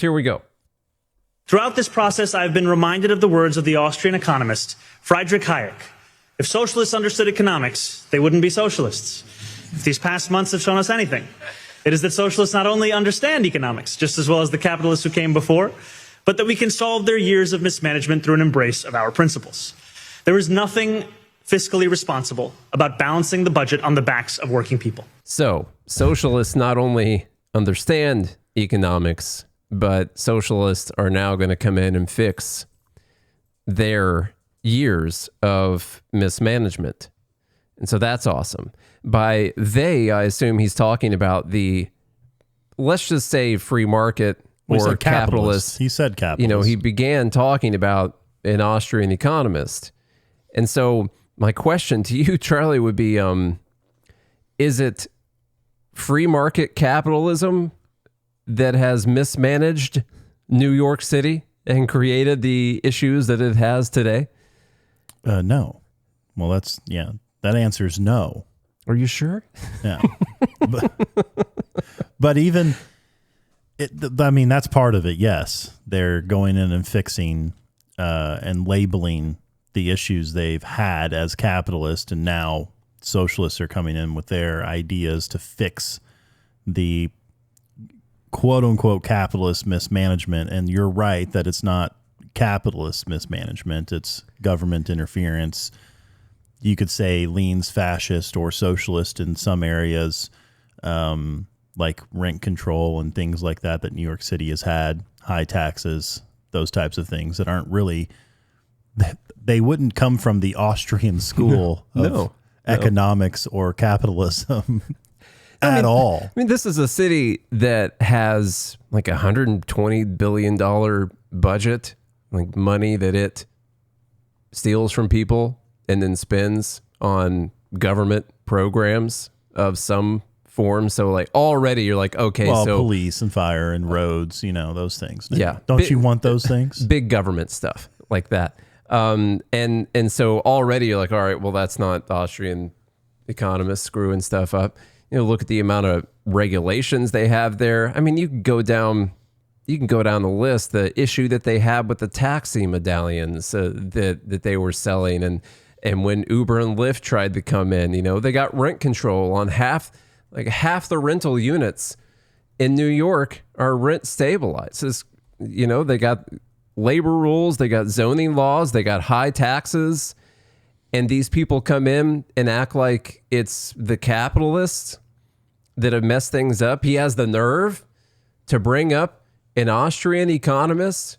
Here we go. Throughout this process, I've been reminded of the words of the Austrian economist Friedrich Hayek. If socialists understood economics, they wouldn't be socialists. If these past months have shown us anything, it is that socialists not only understand economics just as well as the capitalists who came before, but that we can solve their years of mismanagement through an embrace of our principles. There is nothing fiscally responsible about balancing the budget on the backs of working people. So, socialists not only understand economics, but socialists are now going to come in and fix their years of mismanagement. And so that's awesome. By they, I assume he's talking about the, let's just say free market or capitalist. He said capitalist. You know, he began talking about an Austrian economist. And so my question to you, Charlie, would be, is it free market capitalism that has mismanaged New York City and created the issues that it has today? No. Well, that answer is no. Are you sure? Yeah. but even, that's part of it, yes. They're going in and fixing and labeling the issues they've had as capitalists, and now socialists are coming in with their ideas to fix the quote-unquote capitalist mismanagement. And you're right that it's not capitalist mismanagement, it's government interference. You could say leans fascist or socialist in some areas, like rent control and things like that New York City has had, high taxes, those types of things that aren't really, they wouldn't come from the Austrian school of economics or capitalism at all. I mean, this is a city that has like $120 billion budget, like money that it steals from people and then spends on government programs of some form. So like already you're like, okay, well, so police and fire and roads, those things. Yeah. Don't you want those things? Big government stuff like that. And so already you're like, all right, well, that's not Austrian economists screwing stuff up. Look at the amount of regulations they have there. I mean, you can go down the list, the issue that they had with the taxi medallions that they were selling. And when Uber and Lyft tried to come in, they got rent control on half the rental units in New York are rent stabilized. They got labor rules, they got zoning laws, they got high taxes. And these people come in and act like it's the capitalists that have messed things up. He has the nerve to bring up an Austrian economist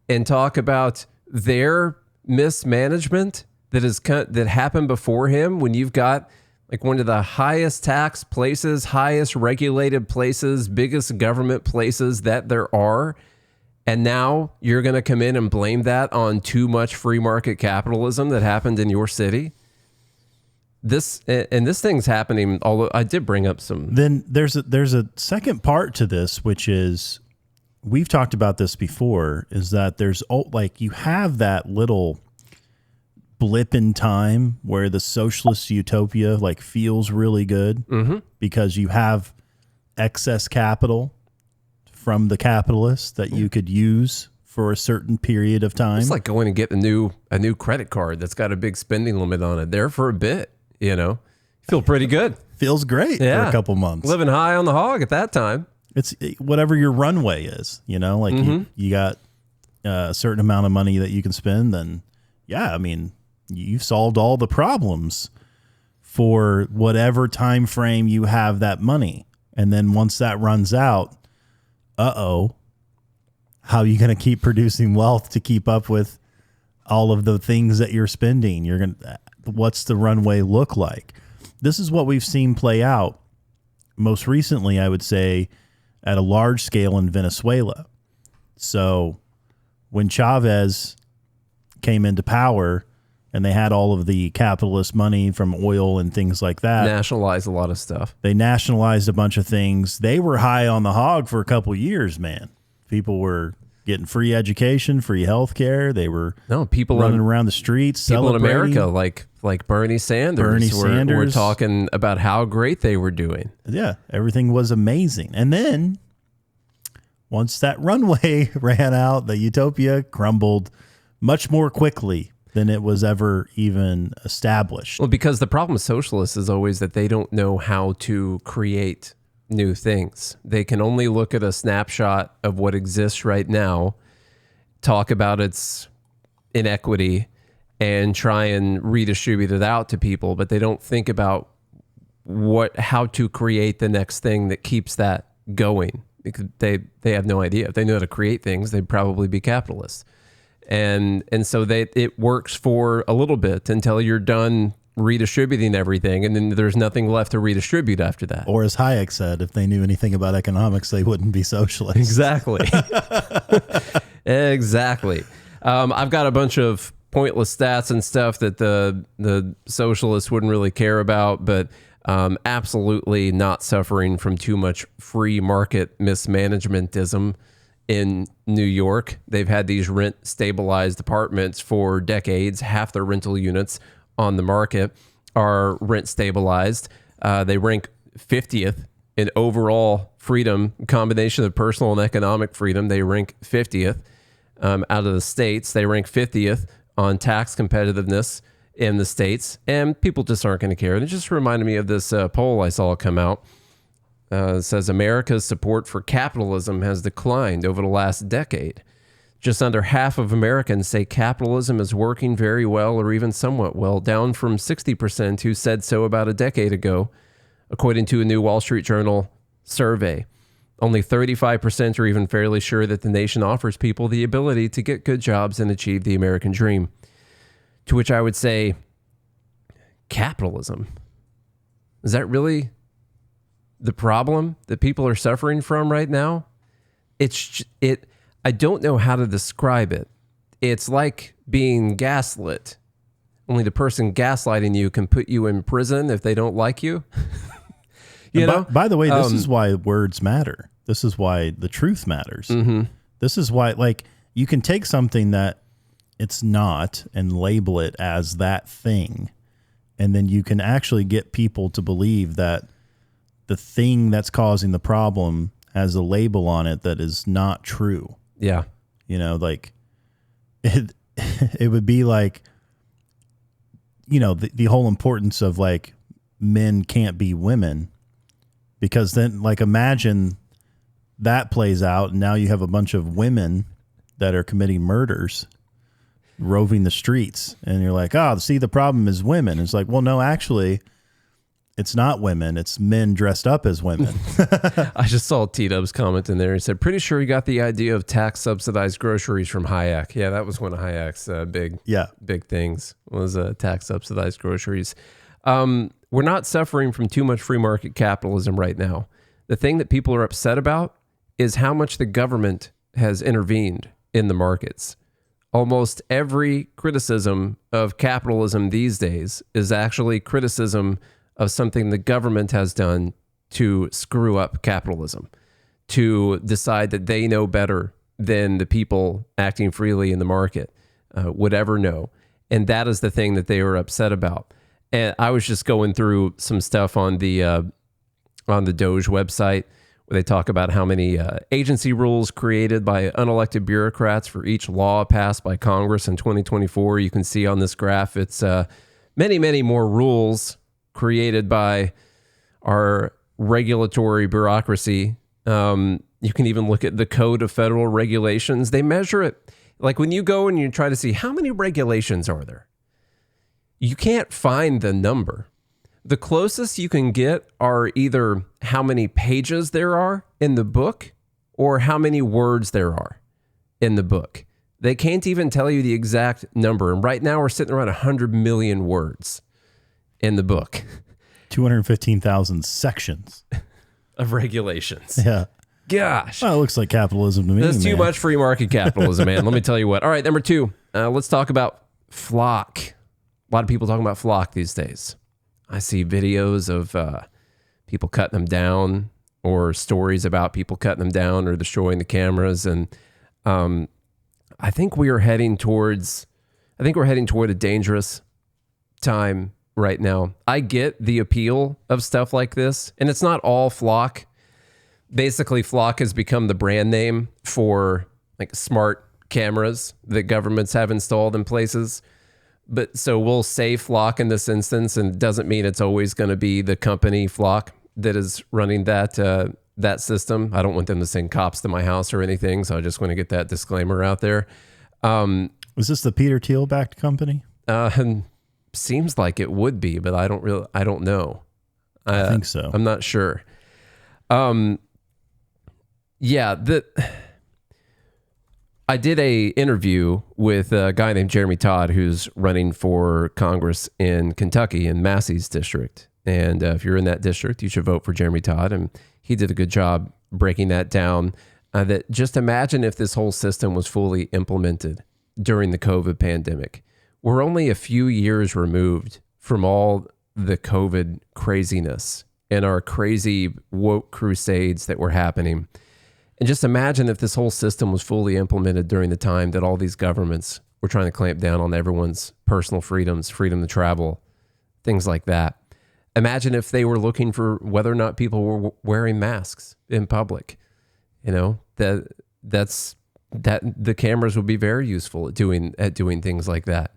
and talk about their mismanagement that happened before him, when you've got like one of the highest tax places, highest regulated places, biggest government places that there are. And now you're going to come in and blame that on too much free market capitalism that happened in your city. This thing's happening. Although I did bring up some. Then there's a second part to this, which is, we've talked about this before, is that there's you have that little blip in time where the socialist utopia feels really good, because you have excess capital from the capitalists that you could use for a certain period of time. It's like going and getting a new credit card that's got a big spending limit on it there for a bit, Feel pretty good. Feels great for a couple months. Living high on the hog at that time. It's whatever your runway is, you got a certain amount of money that you can spend, then you've solved all the problems for whatever time frame you have that money. And then once that runs out, how are you going to keep producing wealth to keep up with all of the things that you're spending? What's the runway look like? This is what we've seen play out most recently, I would say, at a large scale in Venezuela. So when Chavez came into power and they had all of the capitalist money from oil and things like that. Nationalized a lot of stuff. They nationalized a bunch of things. They were high on the hog for a couple years, man. People were getting free education, free health care. They were running around the streets, people celebrating. in America, like Bernie Sanders. Were talking about how great they were doing. Yeah, everything was amazing. And then once that runway ran out, the utopia crumbled much more quickly than it was ever even established. Well, because the problem with socialists is always that they don't know how to create new things. They can only look at a snapshot of what exists right now, talk about its inequity, and try and redistribute it out to people, but they don't think about how to create the next thing that keeps that going. Because they have no idea. If they knew how to create things, they'd probably be capitalists. And so it works for a little bit until you're done redistributing everything, and then there's nothing left to redistribute after that. Or as Hayek said, if they knew anything about economics, they wouldn't be socialists. Exactly. Exactly. I've got a bunch of pointless stats and stuff that the socialists wouldn't really care about, but absolutely not suffering from too much free market mismanagementism in New York. They've had these rent stabilized apartments for decades. Half their rental units on the market are rent stabilized. They rank 50th in overall freedom, combination of personal and economic freedom. They rank 50th out of the states. They rank 50th on tax competitiveness in the states, and people just aren't going to care. And it just reminded me of this poll I saw come out. It says America's support for capitalism has declined over the last decade. Just under half of Americans say capitalism is working very well or even somewhat well, down from 60% who said so about a decade ago, according to a new Wall Street Journal survey. Only 35% are even fairly sure that the nation offers people the ability to get good jobs and achieve the American dream. To which I would say, capitalism? Is that really the problem that people are suffering from right now? I don't know how to describe it. It's like being gaslit. Only the person gaslighting you can put you in prison if they don't like you. You know? By the way, this is why words matter. This is why the truth matters. Mm-hmm. This is why, like, you can take something that it's not and label it as that thing, and then you can actually get people to believe that the thing that's causing the problem has a label on it that is not true. Yeah. You know, like it would be like, you know, the whole importance of like men can't be women, because then like imagine that plays out and now you have a bunch of women that are committing murders, roving the streets, and you're like, oh, see, the problem is women. It's like, well, no, actually, it's not women. It's men dressed up as women. I just saw T-Dub's comment in there. He said, pretty sure he got the idea of tax-subsidized groceries from Hayek. Yeah, that was one of Hayek's big things, was tax-subsidized groceries. We're not suffering from too much free market capitalism right now. The thing that people are upset about is how much the government has intervened in the markets. Almost every criticism of capitalism these days is actually criticism of something the government has done to screw up capitalism, to decide that they know better than the people acting freely in the market would ever know. And that is the thing that they were upset about. And I was just going through some stuff on the Doge website, where they talk about how many agency rules created by unelected bureaucrats for each law passed by Congress in 2024. You can see on this graph, it's many, many more rules created by our regulatory bureaucracy. You can even look at the Code of Federal Regulations. They measure it. Like when you go and you try to see how many regulations are there, you can't find the number. The closest you can get are either how many pages there are in the book or how many words there are in the book. They can't even tell you the exact number. And right now we're sitting around 100 million words in the book. 215,000 sections of regulations. Yeah. Gosh. Well, it looks like capitalism to me. That's too much free market capitalism, man. Let me tell you what. All right, number two, let's talk about flock. A lot of people talking about flock these days. I see videos of people cutting them down, or stories about people cutting them down or destroying the cameras. And I think we're heading toward a dangerous time right now. I get the appeal of stuff like this, and it's not all flock, basically Flock has become the brand name for like smart cameras that governments have installed in places. But so we'll say Flock in this instance, and it doesn't mean it's always going to be the company Flock that is running that system. I don't want them to send cops to my house or anything, so I just want to get that disclaimer out there. Was this the Peter Thiel backed company? Seems like it would be, but I don't know. I think so. I'm not sure. Yeah, I did a interview with a guy named Jeremy Todd, who's running for Congress in Kentucky in Massey's district. And if you're in that district, you should vote for Jeremy Todd. And he did a good job breaking that down. That just imagine if this whole system was fully implemented during the COVID pandemic. We're only a few years removed from all the COVID craziness and our crazy woke crusades that were happening. And just imagine if this whole system was fully implemented during the time that all these governments were trying to clamp down on everyone's personal freedoms, freedom to travel, things like that. Imagine if they were looking for whether or not people were wearing masks in public. You know, that the cameras would be very useful at doing things like that.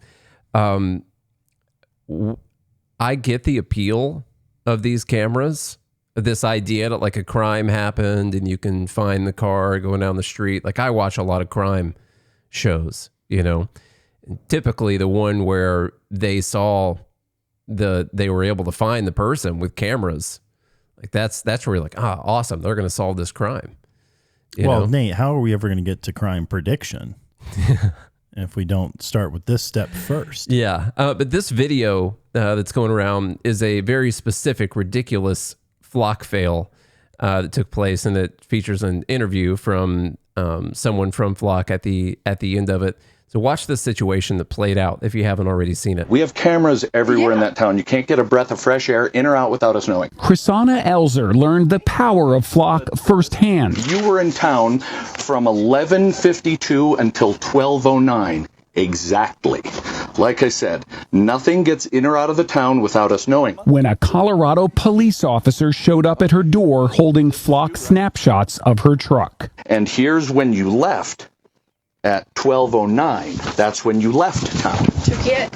I get the appeal of these cameras. This idea that like a crime happened and you can find the car going down the street. Like I watch a lot of crime shows, you know, and typically the one where they were able to find the person with cameras. Like that's where you're like, awesome. They're going to solve this crime. You know? Nate, how are we ever going to get to crime prediction if we don't start with this step first? Yeah. But this video that's going around is a very specific, ridiculous Flock fail that took place, and it features an interview from someone from Flock at the end of it. So watch this situation that played out if you haven't already seen it. We have cameras everywhere in that town. You can't get a breath of fresh air in or out without us knowing. Chrisana Elzer learned the power of Flock firsthand. You were in town from 11:52 until 12:09. Exactly. Like I said, nothing gets in or out of the town without us knowing. When a Colorado police officer showed up at her door holding Flock snapshots of her truck. And here's when you left at 12:09. That's when you left town. To get?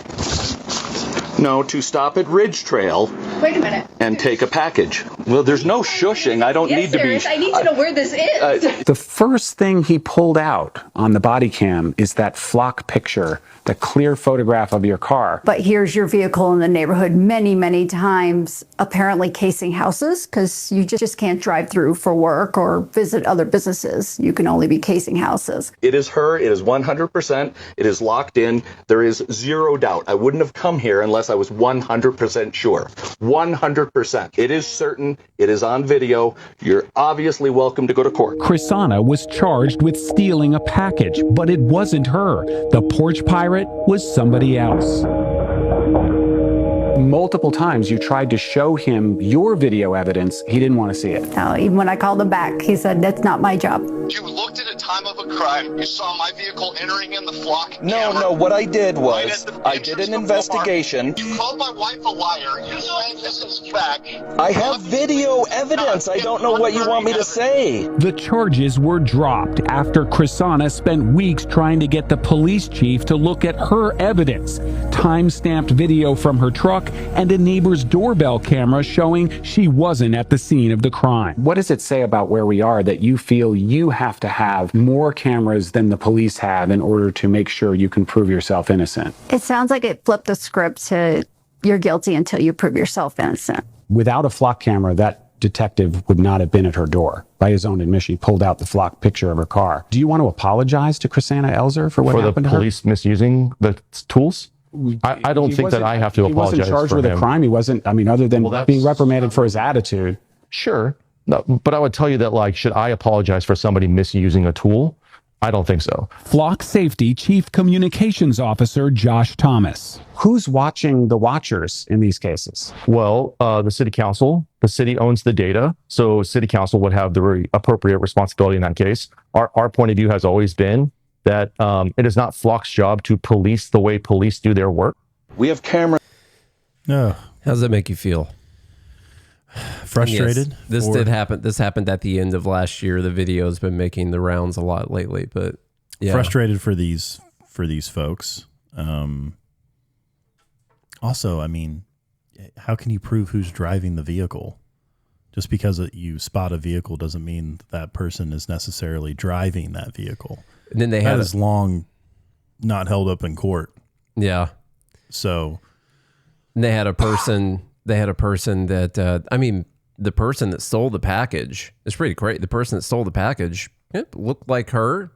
No, to stop at Ridge Trail. Wait a minute. And take a package. Well, there's no shushing. I don't need to be. I need to know where this is. The first thing he pulled out on the body cam is that Flock picture, the clear photograph of your car. But here's your vehicle in the neighborhood many, many times, apparently casing houses, because you just can't drive through for work or visit other businesses. You can only be casing houses. It is her. It is 100%. It is locked in. There is zero doubt. I wouldn't have come here unless I was 100% sure. 100%. It is certain. It is on video. You're obviously welcome to go to court. Chrisana was charged with stealing a package, but it wasn't her. The porch pirate was somebody else. Multiple times you tried to show him your video evidence. He didn't want to see it. Even when I called him back, he said, that's not my job. You looked at a time of a crime. You saw my vehicle entering in the Flock. No, what I did was, Right I did an investigation. You called my wife a liar. You said this is fact. I have video evidence. I don't know what you want me to say. The charges were dropped after Chrisana spent weeks trying to get the police chief to look at her evidence. Time-stamped video from her truck and a neighbor's doorbell camera showing she wasn't at the scene of the crime. What does it say about where we are that you feel you have to have more cameras than the police have in order to make sure you can prove yourself innocent? It sounds like it flipped the script to you're guilty until you prove yourself innocent. Without a Flock camera, that detective would not have been at her door. By his own admission, he pulled out the Flock picture of her car. Do you want to apologize to Chrisana Elzer for what happened to her? For the police misusing the tools? I don't think that I have to apologize for him. He wasn't charged with a crime. He wasn't, other than being reprimanded for his attitude. Sure. No, but I would tell you that, like, should I apologize for somebody misusing a tool? I don't think so. Flock Safety Chief Communications Officer Josh Thomas. Who's watching the watchers in these cases? Well, the city council. The city owns the data, so city council would have the appropriate responsibility in that case. Our point of view has always been that it is not Flock's job to police the way police do their work. We have cameras. No. How does that make you feel? Frustrated. Yes, this did happen. This happened at the end of last year. The video's been making the rounds a lot lately, but yeah. Frustrated for these folks. Also, I mean, how can you prove who's driving the vehicle? Just because you spot a vehicle doesn't mean that person is necessarily driving that vehicle. And then they had is long not held up in court. Yeah. So they had a person. They had a person that I mean, the person that stole the package is pretty great. The person that stole the package looked like her.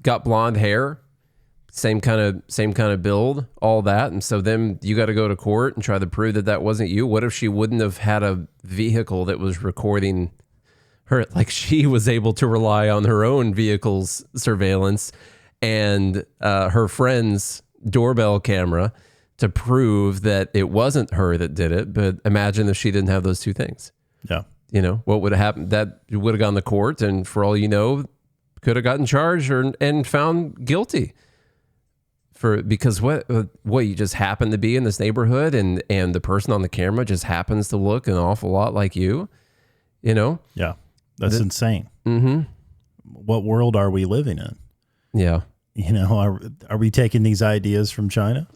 Got blonde hair. Same kind of build, all that. And so then you got to go to court and try to prove that that wasn't you. What if she wouldn't have had a vehicle that was recording her? Like, she was able to rely on her own vehicle's surveillance and her friend's doorbell camera to prove that it wasn't her that did it. But imagine if she didn't have those two things. Yeah. You know, what would have happened? That would have gone to court, and for all you know, could have gotten charged and found guilty. Because what you just happen to be in this neighborhood, and the person on the camera just happens to look an awful lot like you, you know? Yeah, that's insane. Mm-hmm. What world are we living in? Yeah. You know, are we taking these ideas from China?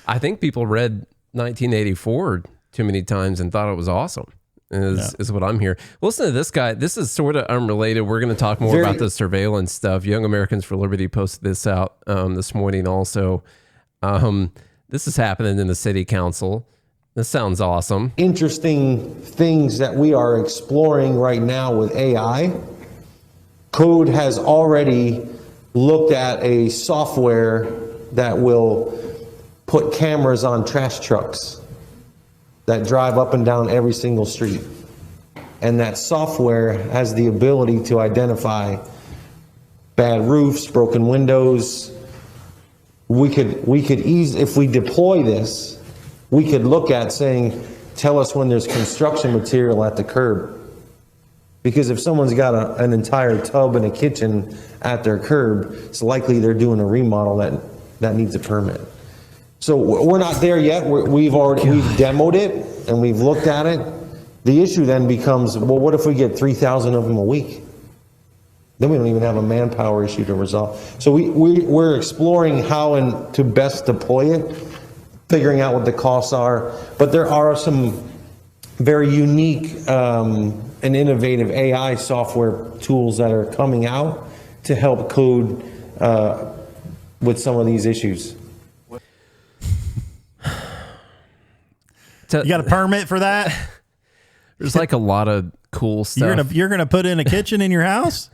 I think people read 1984 too many times and thought it was awesome. Is what I'm hearing. Listen to this guy. This is sort of unrelated. We're going to talk more about the surveillance stuff. Young Americans for Liberty posted this out this morning also. This is happening in the city council. This sounds awesome. Interesting things that we are exploring right now with AI. Code has already looked at a software that will put cameras on trash trucks that drive up and down every single street. And that software has the ability to identify bad roofs, broken windows. We could easily, if we deploy this, we could look at saying, tell us when there's construction material at the curb. Because if someone's got an entire tub and a kitchen at their curb, it's likely they're doing a remodel that needs a permit. So we're not there yet. We've demoed it and we've looked at it. The issue then becomes, well, what if we get 3,000 of them a week? Then we don't even have a manpower issue to resolve. So we're exploring how and to best deploy it, figuring out what the costs are. But there are some very unique and innovative AI software tools that are coming out to help code with some of these issues. You got a permit for that? There's like a lot of cool stuff. You're gonna put in a kitchen in your house?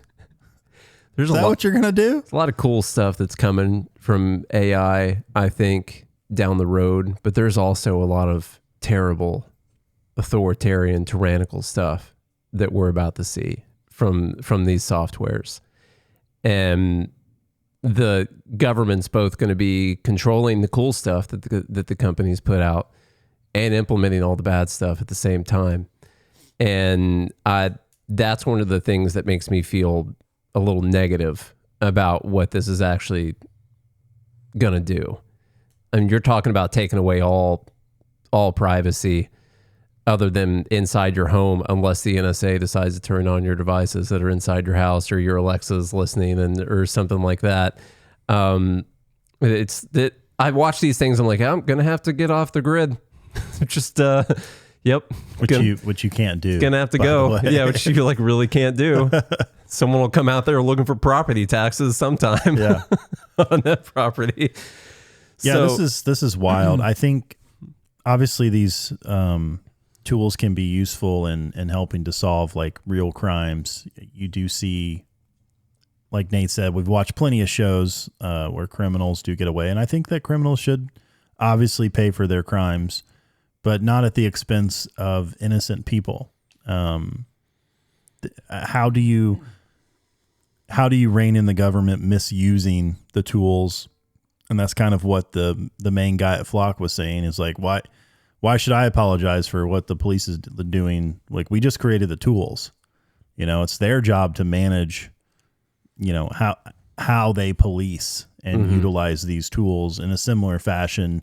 Is that what you're gonna do? There's a lot of cool stuff that's coming from AI, I think, down the road. But there's also a lot of terrible, authoritarian, tyrannical stuff that we're about to see from these softwares. And the government's both going to be controlling the cool stuff that the companies put out and implementing all the bad stuff at the same time. And that's one of the things that makes me feel a little negative about what this is actually going to do. I mean, you're talking about taking away all privacy other than inside your home, unless the NSA decides to turn on your devices that are inside your house or your Alexa's listening or something like that. It's that I watch these things. I'm like, I'm going to have to get off the grid. Just yep, which you can't do. Gonna have to go. Yeah, which you like really can't do. Someone will come out there looking for property taxes sometime. Yeah, on that property. Yeah, so, this is wild. I think obviously these tools can be useful in helping to solve like real crimes. You do see, like Nate said, we've watched plenty of shows where criminals do get away, and I think that criminals should obviously pay for their crimes, but not at the expense of innocent people. How do you rein in the government misusing the tools? And that's kind of what the main guy at Flock was saying, is like, why should I apologize for what the police is doing? Like, we just created the tools. You know, it's their job to manage, you know, how they police and utilize these tools in a similar fashion.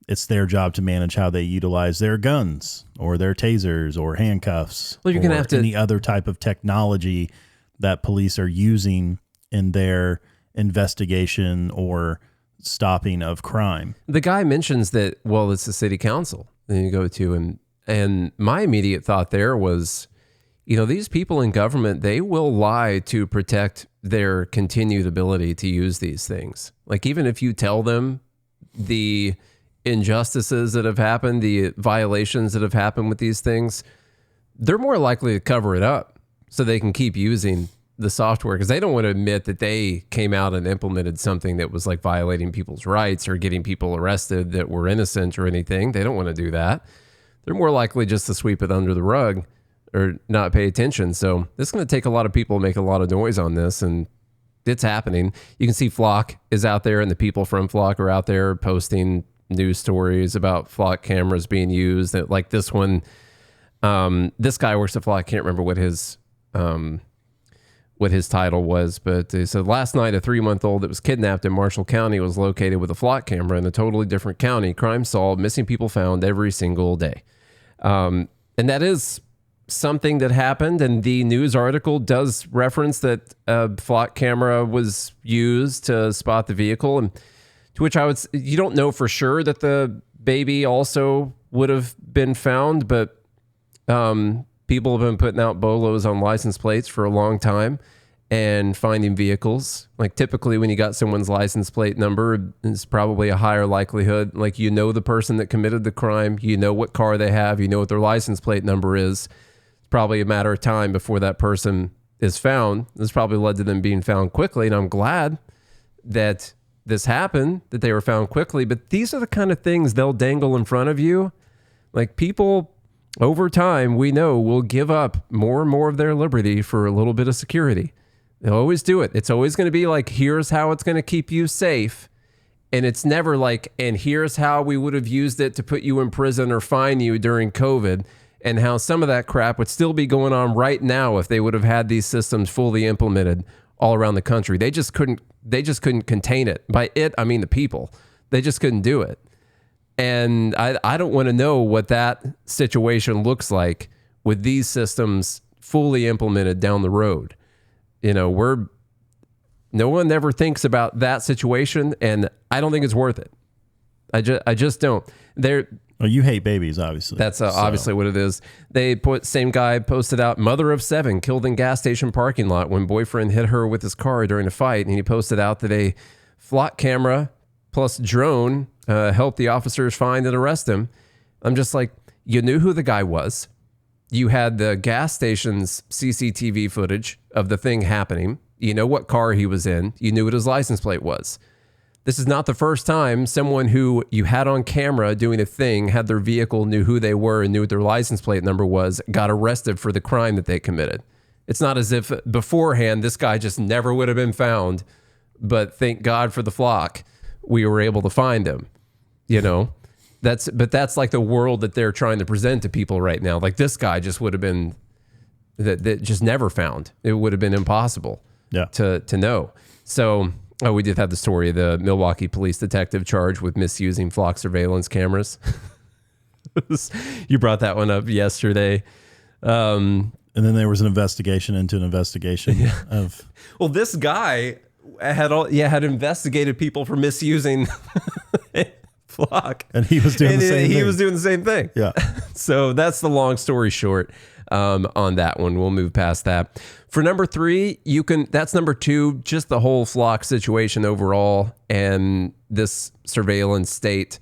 it's their job to manage how they utilize their guns or their tasers or handcuffs. Well, you're going to have to any other type of technology that police are using in their investigation or stopping of crime. The guy mentions that, well, it's the city council that you go to. And my immediate thought there was, you know, these people in government, they will lie to protect their continued ability to use these things. Like, even if you tell them the injustices that have happened, the violations that have happened with these things, they're more likely to cover it up so they can keep using the software, because they don't want to admit that they came out and implemented something that was like violating people's rights or getting people arrested that were innocent or anything. They don't want to do that. They're more likely just to sweep it under the rug or not pay attention. So this is going to take a lot of people to make a lot of noise on this, and it's happening. You can see Flock is out there, and the people from Flock are out there posting news stories about Flock cameras being used. Like this one, this guy works at Flock. I can't remember what his title was, but they said last night a 3-month-old that was kidnapped in Marshall County was located with a Flock camera in a totally different county. Crime solved, missing people found every single day. And that is something that happened, and the news article does reference that a Flock camera was used to spot the vehicle, and to which I would, you don't know for sure that the baby also would have been found, but people have been putting out bolos on license plates for a long time and finding vehicles. Like, typically when you got someone's license plate number, it's probably a higher likelihood. Like, you know the person that committed the crime, you know what car they have, you know what their license plate number is. It's probably a matter of time before that person is found. This probably led to them being found quickly, and I'm glad that this happened, that they were found quickly. But these are the kind of things they'll dangle in front of you. Like, people over time, we know, will give up more and more of their liberty for a little bit of security. They'll always do it. It's always going to be like, here's how it's going to keep you safe. And it's never like, and here's how we would have used it to put you in prison or fine you during COVID, and how some of that crap would still be going on right now if they would have had these systems fully implemented all around the country. They just couldn't contain it. By it, I mean the people. They just couldn't do it. And I don't want to know what that situation looks like with these systems fully implemented down the road. You know, no one ever thinks about that situation, and I don't think it's worth it. I just don't. Well, you hate babies, obviously. That's obviously what it is. Same guy posted out, mother of 7 killed in gas station parking lot when boyfriend hit her with his car during a fight. And he posted out that a Flock camera plus drone helped the officers find and arrest him. I'm just like, you knew who the guy was. You had the gas station's CCTV footage of the thing happening. You know what car he was in. You knew what his license plate was. This is not the first time someone who you had on camera doing a thing, had their vehicle, knew who they were, and knew what their license plate number was, got arrested for the crime that they committed. It's not as if beforehand this guy just never would have been found, but thank God for the Flock, we were able to find him. You know, that's like the world that they're trying to present to people right now. Like, this guy just would have been that just never found. It would have been impossible to know. So, we did have the story of the Milwaukee police detective charged with misusing Flock surveillance cameras. You brought that one up yesterday. And then there was an investigation into an investigation of. Well, this guy had investigated people for misusing Flock, and he was doing the same thing. He was doing the same thing. Yeah. So that's the long story short on that one. We'll move past that. For number 3, that's number 2, just the whole Flock situation overall and this surveillance state.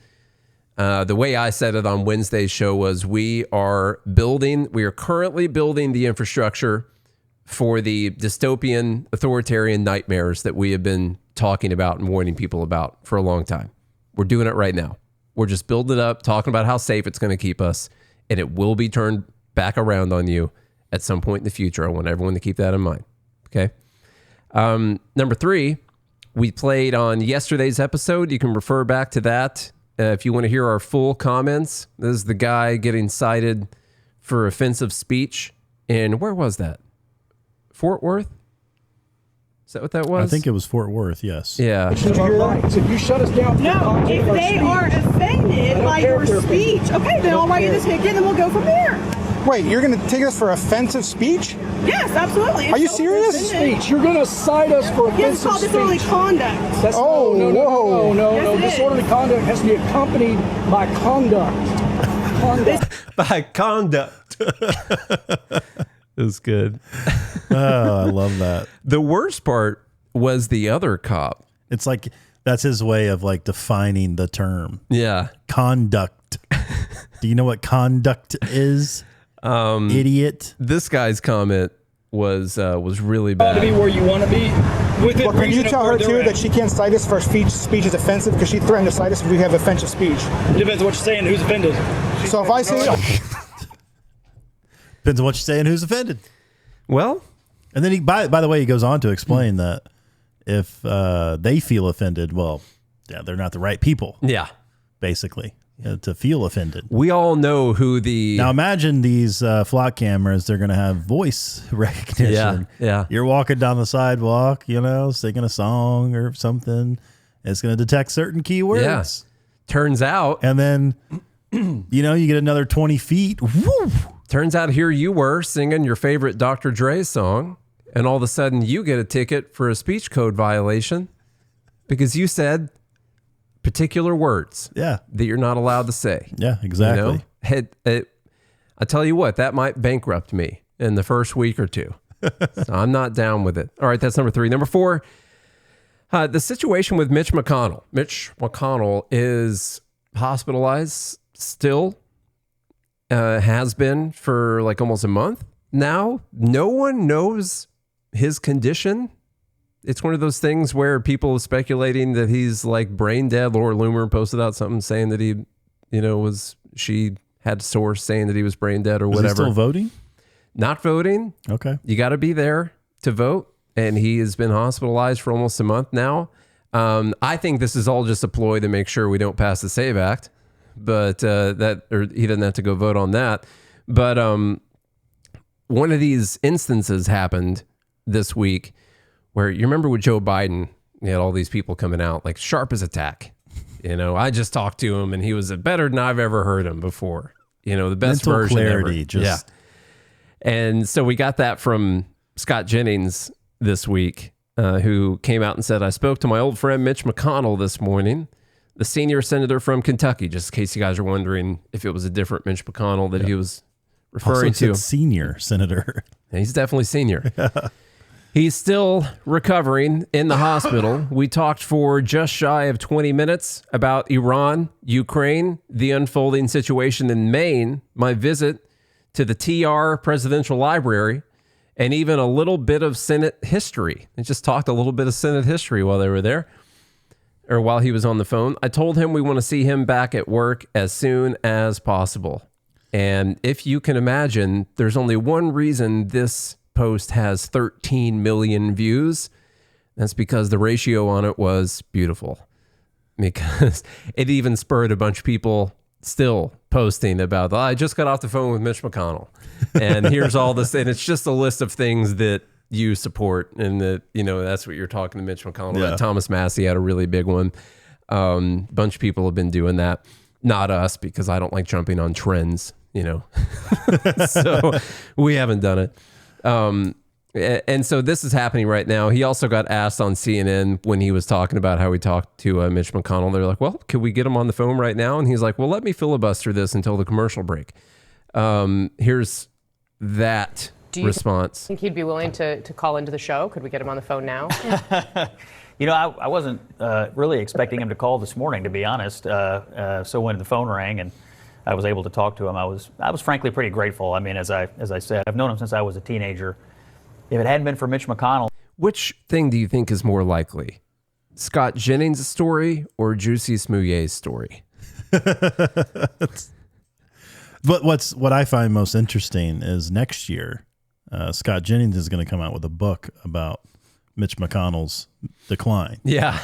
The way I said it on Wednesday's show was we are currently building the infrastructure for the dystopian authoritarian nightmares that we have been talking about and warning people about for a long time. We're doing it right now. We're just building it up, talking about how safe it's going to keep us, and it will be turned back around on you at some point in the future. I want everyone to keep that in mind. Okay. Number 3, we played on yesterday's episode. You can refer back to that if you want to hear our full comments. This is the guy getting cited for offensive speech. And where was that? Fort Worth? Is that what that was? I think it was Fort Worth. Yes. Yeah. So you shut us down. No, if they are offended by your speech, okay, then I'll write you the ticket and we'll go from there. Wait, you're going to take us for offensive speech? Yes, absolutely. Are you serious? Speech. You're going to cite us for offensive Yes, it's called disorderly conduct. That's, Oh, no. Yes, Disorderly conduct has to be accompanied by conduct. By conduct. It's good. Oh, I love that. The worst part was the other cop. It's like that's his way of like defining the term. Yeah. Conduct. Do you know what conduct is? Idiot. This guy's comment was really bad. To be where you want to be. Well, can you tell her too that she can't cite us for speech is offensive because she threatened to cite us if we have offensive speech? It depends on what you're saying. Who's offended? So if I say, depends on what you say and who's offended. Well, and then he by the way he goes on to explain that if they feel offended, well, yeah, they're not the right people. Yeah, basically. To feel offended. We all know who the... Now imagine these flock cameras, they're going to have voice recognition. Yeah. You're walking down the sidewalk, singing a song or something. It's going to detect certain keywords. Yeah. Turns out... And then, you get another 20 feet. Woo! Turns out here you were singing your favorite Dr. Dre song, and all of a sudden you get a ticket for a speech code violation because you said... particular words that you're not allowed to say. Yeah, exactly. I tell you what, that might bankrupt me in the first week or two. So I'm not down with it. All right, that's number 3. Number 4, the situation with Mitch McConnell. Mitch McConnell is hospitalized still, has been for like almost a month now. No one knows his condition. It's one of those things where people are speculating that he's like brain dead. Laura Loomer posted out something saying that he, she had a source saying that he was brain dead or whatever. Is he still voting? Not voting. Okay. You got to be there to vote. And he has been hospitalized for almost a month now. I think this is all just a ploy to make sure we don't pass the SAVE Act, but he doesn't have to go vote on that. But one of these instances happened this week where you remember with Joe Biden, you had all these people coming out like sharp as a tack. I just talked to him and he was better than I've ever heard him before. The best mental version clarity, ever. Yeah. And so we got that from Scott Jennings this week, who came out and said, I spoke to my old friend Mitch McConnell this morning, the senior senator from Kentucky, just in case you guys are wondering if it was a different Mitch McConnell that he was referring to. Senior senator. And he's definitely senior. He's still recovering in the hospital. We talked for just shy of 20 minutes about Iran, Ukraine, the unfolding situation in Maine, my visit to the TR Presidential Library, and even a little bit of Senate history. And just talked a little bit of Senate history while they were there, or while he was on the phone. I told him we want to see him back at work as soon as possible. And if you can imagine, there's only one reason this post has 13 million views. That's because the ratio on it was beautiful, because it even spurred a bunch of people still posting about, I just got off the phone with Mitch McConnell and here's all this. And it's just a list of things that you support and that, that's what you're talking to Mitch McConnell. Yeah. Thomas Massey had a really big one. Bunch of people have been doing that. Not us, because I don't like jumping on trends, so we haven't done it. And so this is happening right now. He also got asked on CNN when he was talking about how he talked to Mitch McConnell. They're like, well, could we get him on the phone right now? And he's like, well, let me filibuster this until the commercial break. Here's that response. Think he'd be willing to call into the show? Could we get him on the phone now? I wasn't really expecting him to call this morning, to be honest. So when the phone rang and I was able to talk to him, I was frankly pretty grateful. I mean, as I said, I've known him since I was a teenager. If it hadn't been for Mitch McConnell. Which thing do you think is more likely? Scott Jennings' story or Juicy Smouillet's story? But what I find most interesting is next year, Scott Jennings is going to come out with a book about Mitch McConnell's decline. Yeah.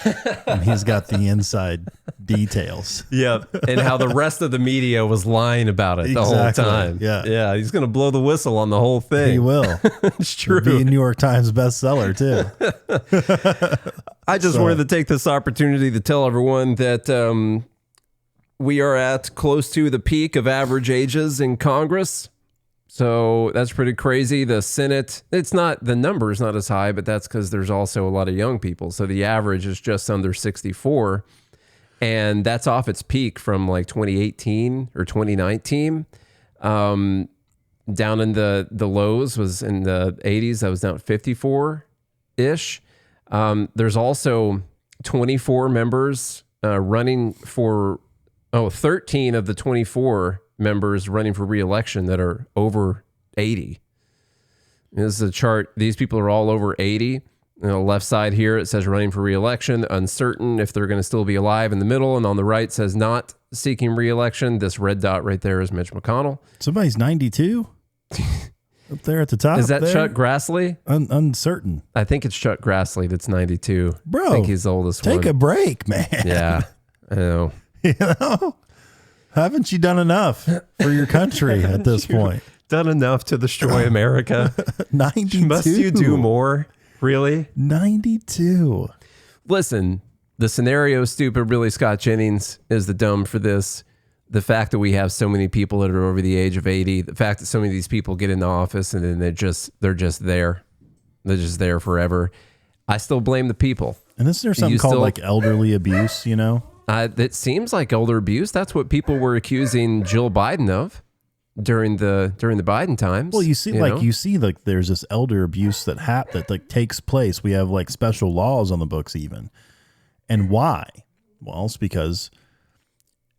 And he's got the inside details. Yeah. And how the rest of the media was lying about it the whole time. Yeah. Yeah. He's going to blow the whistle on the whole thing. He will. It's true. It'll be a New York Times bestseller, too. I just wanted to take this opportunity to tell everyone that we are at close to the peak of average ages in Congress. So that's pretty crazy. The Senate, the number is not as high, but that's because there's also a lot of young people. So the average is just under 64. And that's off its peak from like 2018 or 2019. Down in the lows was in the 80s. That was down at 54-ish. There's also 24 members running for, 13 of the 24 members running for re-election that are over 80. This is a chart. These people are all over 80. On the left side here, it says running for re-election, uncertain if they're going to still be alive in the middle. And on the right says not seeking re-election. This red dot right there is Mitch McConnell. Somebody's 92 up there at the top. Is that there? Chuck Grassley? Uncertain. I think it's Chuck Grassley that's 92. Bro, I think he's the oldest one. Take a break, man. Yeah, I know. You know? Haven't you done enough for your country at this point? Done enough to destroy America? 92. Must you do more? Really? 92. Listen, the scenario is stupid. Really, Scott Jennings is the dumb for this. The fact that we have so many people that are over the age of 80, the fact that so many of these people get into office and then they're just there. They're just there forever. I still blame the people. And isn't there something called like elderly abuse, you know? It seems like elder abuse. That's what people were accusing Jill Biden of during the Biden times. Well, you see there's this elder abuse that takes place. We have like special laws on the books even. And why? Well, it's because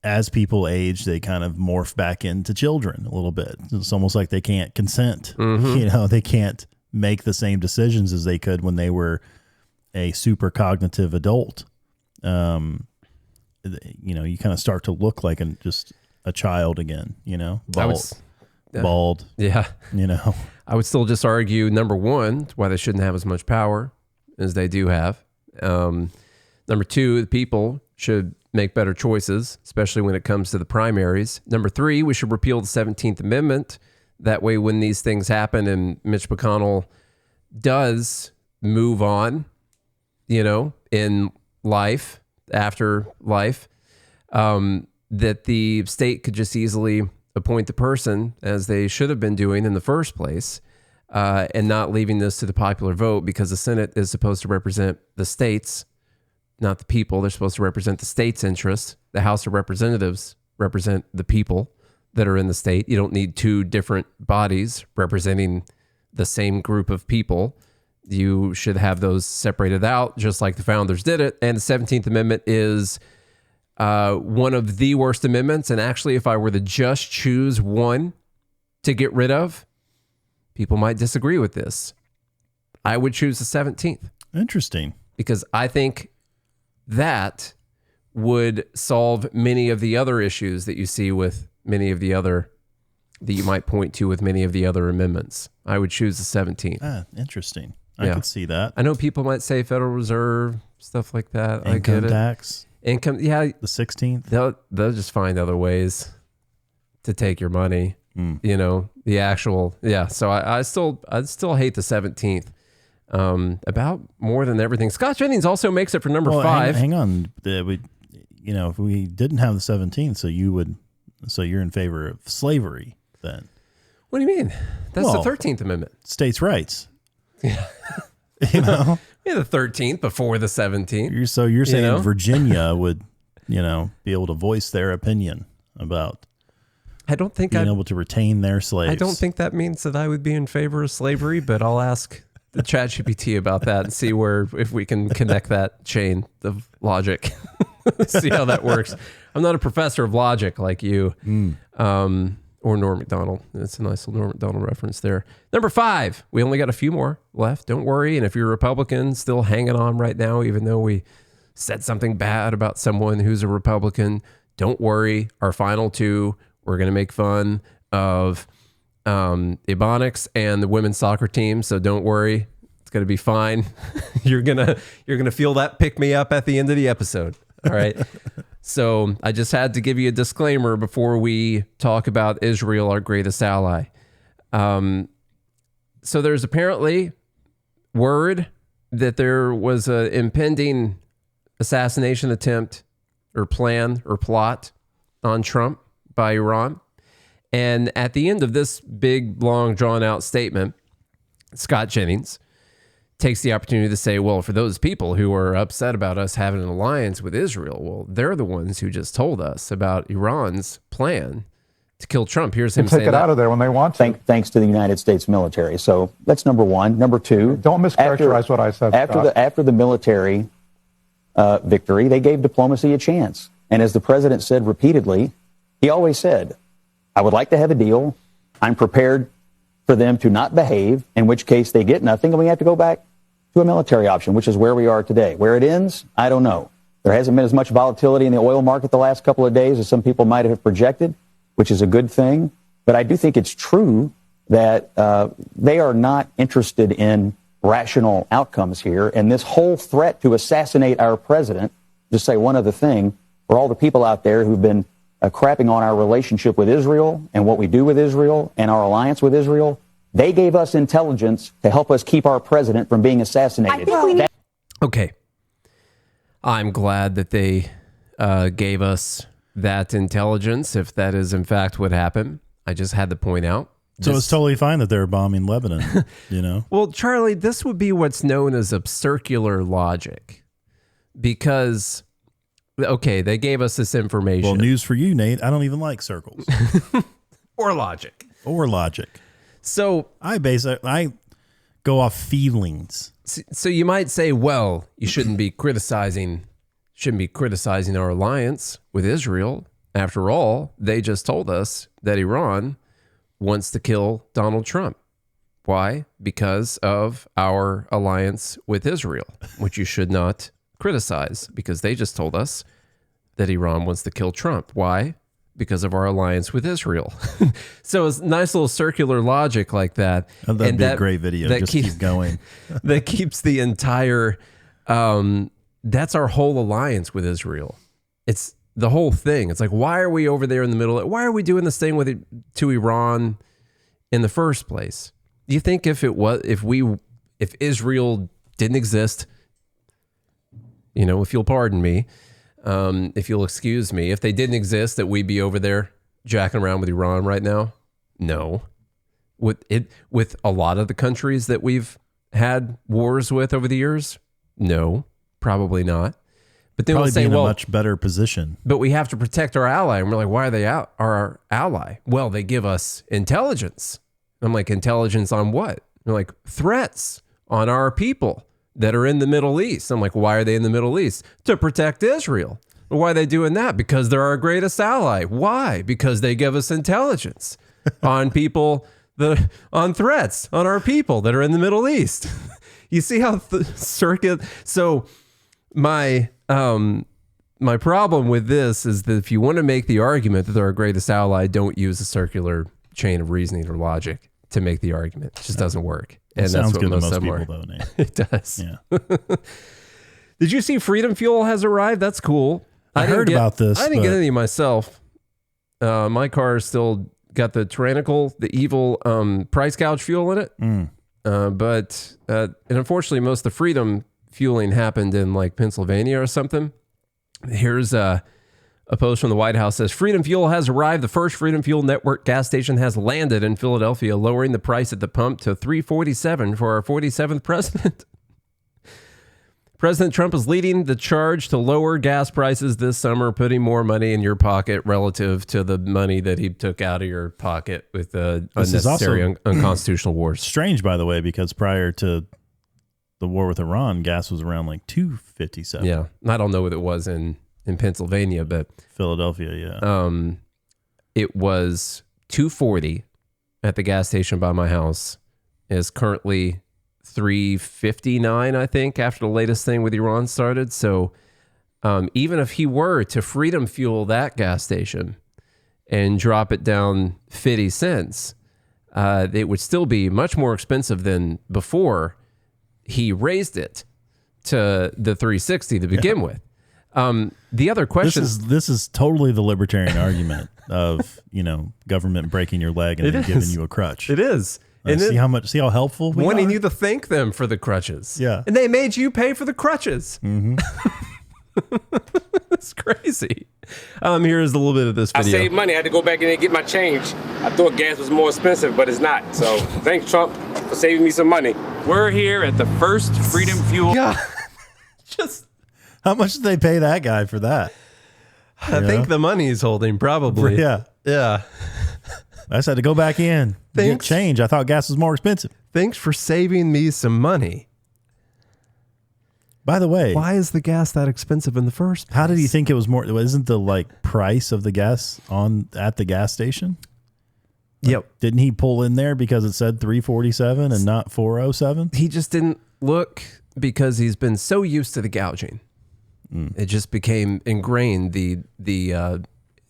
as people age, they kind of morph back into children a little bit. It's almost like they can't consent. Mm-hmm. You know, they can't make the same decisions as they could when they were a super cognitive adult. You know, you kind of start to look like just a child again, you know, bald. Yeah. You know, I would still just argue, number one, why they shouldn't have as much power as they do have. Number two, the people should make better choices, especially when it comes to the primaries. Number three, we should repeal the 17th Amendment. That way, when these things happen and Mitch McConnell does move on, you know, in life, after life, that the state could just easily appoint the person as they should have been doing in the first place, and not leaving this to the popular vote, because the Senate is supposed to represent the states, not the people. They're supposed to represent the state's interests. The House of Representatives represent the people that are in the state. You don't need two different bodies representing the same group of people. You should have those separated out, just like the founders did it. And the 17th Amendment is one of the worst amendments. And actually, if I were to just choose one to get rid of, people might disagree with this. I would choose the 17th. Interesting. Because I think that would solve many of the other issues that you see with many of the other, that you might point to with many of the other amendments. I would choose the 17th. Interesting. I could see that. I know people might say Federal Reserve, stuff like that. I get it. Income tax. Yeah. The 16th. They'll just find other ways to take your money. You know, the actual, So I still hate the 17th about more than everything. Scott Jennings also makes it for number 5. Hang on. If we didn't have the 17th, so you're in favor of slavery then? What do you mean? That's the 13th Amendment. States' rights. Yeah. You know? Yeah, the 13th before the 17th. You're saying Virginia would, be able to voice their opinion about being able to retain their slaves. I don't think that means that I would be in favor of slavery, but I'll ask the ChatGPT about that and see if we can connect that chain of logic. See how that works. I'm not a professor of logic like you. Or Norm Macdonald. That's a nice little Norm Macdonald reference there. Number 5. We only got a few more left. Don't worry. And if you're a Republican, still hanging on right now, even though we said something bad about someone who's a Republican, don't worry. Our final 2, we're going to make fun of Ebonics and the women's soccer team. So don't worry. It's going to be fine. You're going to feel that pick me up at the end of the episode. All right. So I just had to give you a disclaimer before we talk about Israel, our greatest ally. So there's apparently word that there was an impending assassination attempt or plan or plot on Trump by Iran. And at the end of this big, long, drawn-out statement, Scott Jennings takes the opportunity to say, well, for those people who are upset about us having an alliance with Israel, well, they're the ones who just told us about Iran's plan to kill Trump. Here's him saying take it out of there when they want to. Thanks to the United States military. So that's number one. Number two, don't mischaracterize what I said. After the military victory, they gave diplomacy a chance. And as the president said repeatedly, he always said, I would like to have a deal. I'm prepared for them to not behave, in which case they get nothing, and we have to go back to a military option, which is where we are today. Where it ends, I don't know. There hasn't been as much volatility in the oil market the last couple of days as some people might have projected, which is a good thing. But I do think it's true that they are not interested in rational outcomes here. And this whole threat to assassinate our president, just say one other thing, for all the people out there who've been crapping on our relationship with Israel and what we do with Israel and our alliance with Israel, they gave us intelligence to help us keep our president from being assassinated. Okay. I'm glad that they gave us that intelligence, if that is in fact what happened. I just had to point out. So it's totally fine that they're bombing Lebanon, you know? Well, Charlie, this would be what's known as circular logic. Because, okay, they gave us this information. Well, news for you, Nate. I don't even like circles. Or logic. Or logic. So I go off feelings. So you might say, well, you shouldn't be criticizing our alliance with Israel. After all, they just told us that Iran wants to kill Donald Trump. Why? Because of our alliance with Israel, which you should not criticize, because they just told us that Iran wants to kill Trump. Why? Because of our alliance with Israel. So it's nice little circular logic like that. Oh, that'd be a great video. Just keep going. That keeps the entire, that's our whole alliance with Israel. It's the whole thing. It's like, why are we over there in the middle? Why are we doing this thing to Iran in the first place? Do you think if Israel didn't exist, you know, if you'll pardon me, if you'll excuse me, if they didn't exist, that we'd be over there jacking around with Iran right now? No. With a lot of the countries that we've had wars with over the years? No, probably not. But then we'll say, in well, a much better position. But we have to protect our ally. And we're like, why are they our ally? Well, they give us intelligence. I'm like, intelligence on what? They're like, threats on our people that are in the Middle East. I'm like, why are they in the Middle East? To protect Israel. Why are they doing that? Because they're our greatest ally. Why? Because they give us intelligence on people, on threats on our people that are in the Middle East. You see how circuit. So my problem with this is that if you want to make the argument that they're our greatest ally, don't use a circular chain of reasoning or logic to make the argument. It just doesn't work. And that's sounds what good to most people, are. though, Nate. It does. Yeah. Did you see Freedom Fuel has arrived? That's cool. I heard about this. I didn't get any myself. My car still got the tyrannical, the evil price gouge fuel in it. But and unfortunately, most of the Freedom fueling happened in like Pennsylvania or something. Here's a post from the White House says, Freedom Fuel has arrived. The first Freedom Fuel Network gas station has landed in Philadelphia, lowering the price at the pump to $3.47 for our 47th president. President Trump is leading the charge to lower gas prices this summer, putting more money in your pocket relative to the money that he took out of your pocket with unnecessary, unconstitutional wars. Strange, by the way, because prior to the war with Iran, gas was around like $2.57. Yeah, I don't know what it was in Pennsylvania, but Philadelphia, yeah. It was $2.40 at the gas station by my house. It's currently $3.59, I think, after the latest thing with Iran started. So even if he were to Freedom Fuel that gas station and drop it down 50 cents, it would still be much more expensive than before. he raised it to the 360 to begin with. The other question this is totally the libertarian argument of, you know, government breaking your leg and then giving you a crutch. It is. And see how helpful we wanting are? you to thank them for the crutches. Yeah. And they made you pay for the crutches. Mm-hmm. That's crazy. Here's a little bit of this video. I saved money. I had to go back in and get my change. I thought gas was more expensive, but it's not. So thanks, Trump, for saving me some money. We're here at the first Freedom Fuel. Yeah. Just how much did they pay that guy for that? I think the money he's holding, probably. Yeah. Yeah. I just had to go back in. Get change. I thought gas was more expensive. Thanks for saving me some money. By the way, why is the gas that expensive in the first place? How did he think it was more? Isn't the price of the gas at the gas station? Yep. Didn't he pull in there because it said 347 and not 407? He just didn't look because he's been so used to the gouging. It just became ingrained, the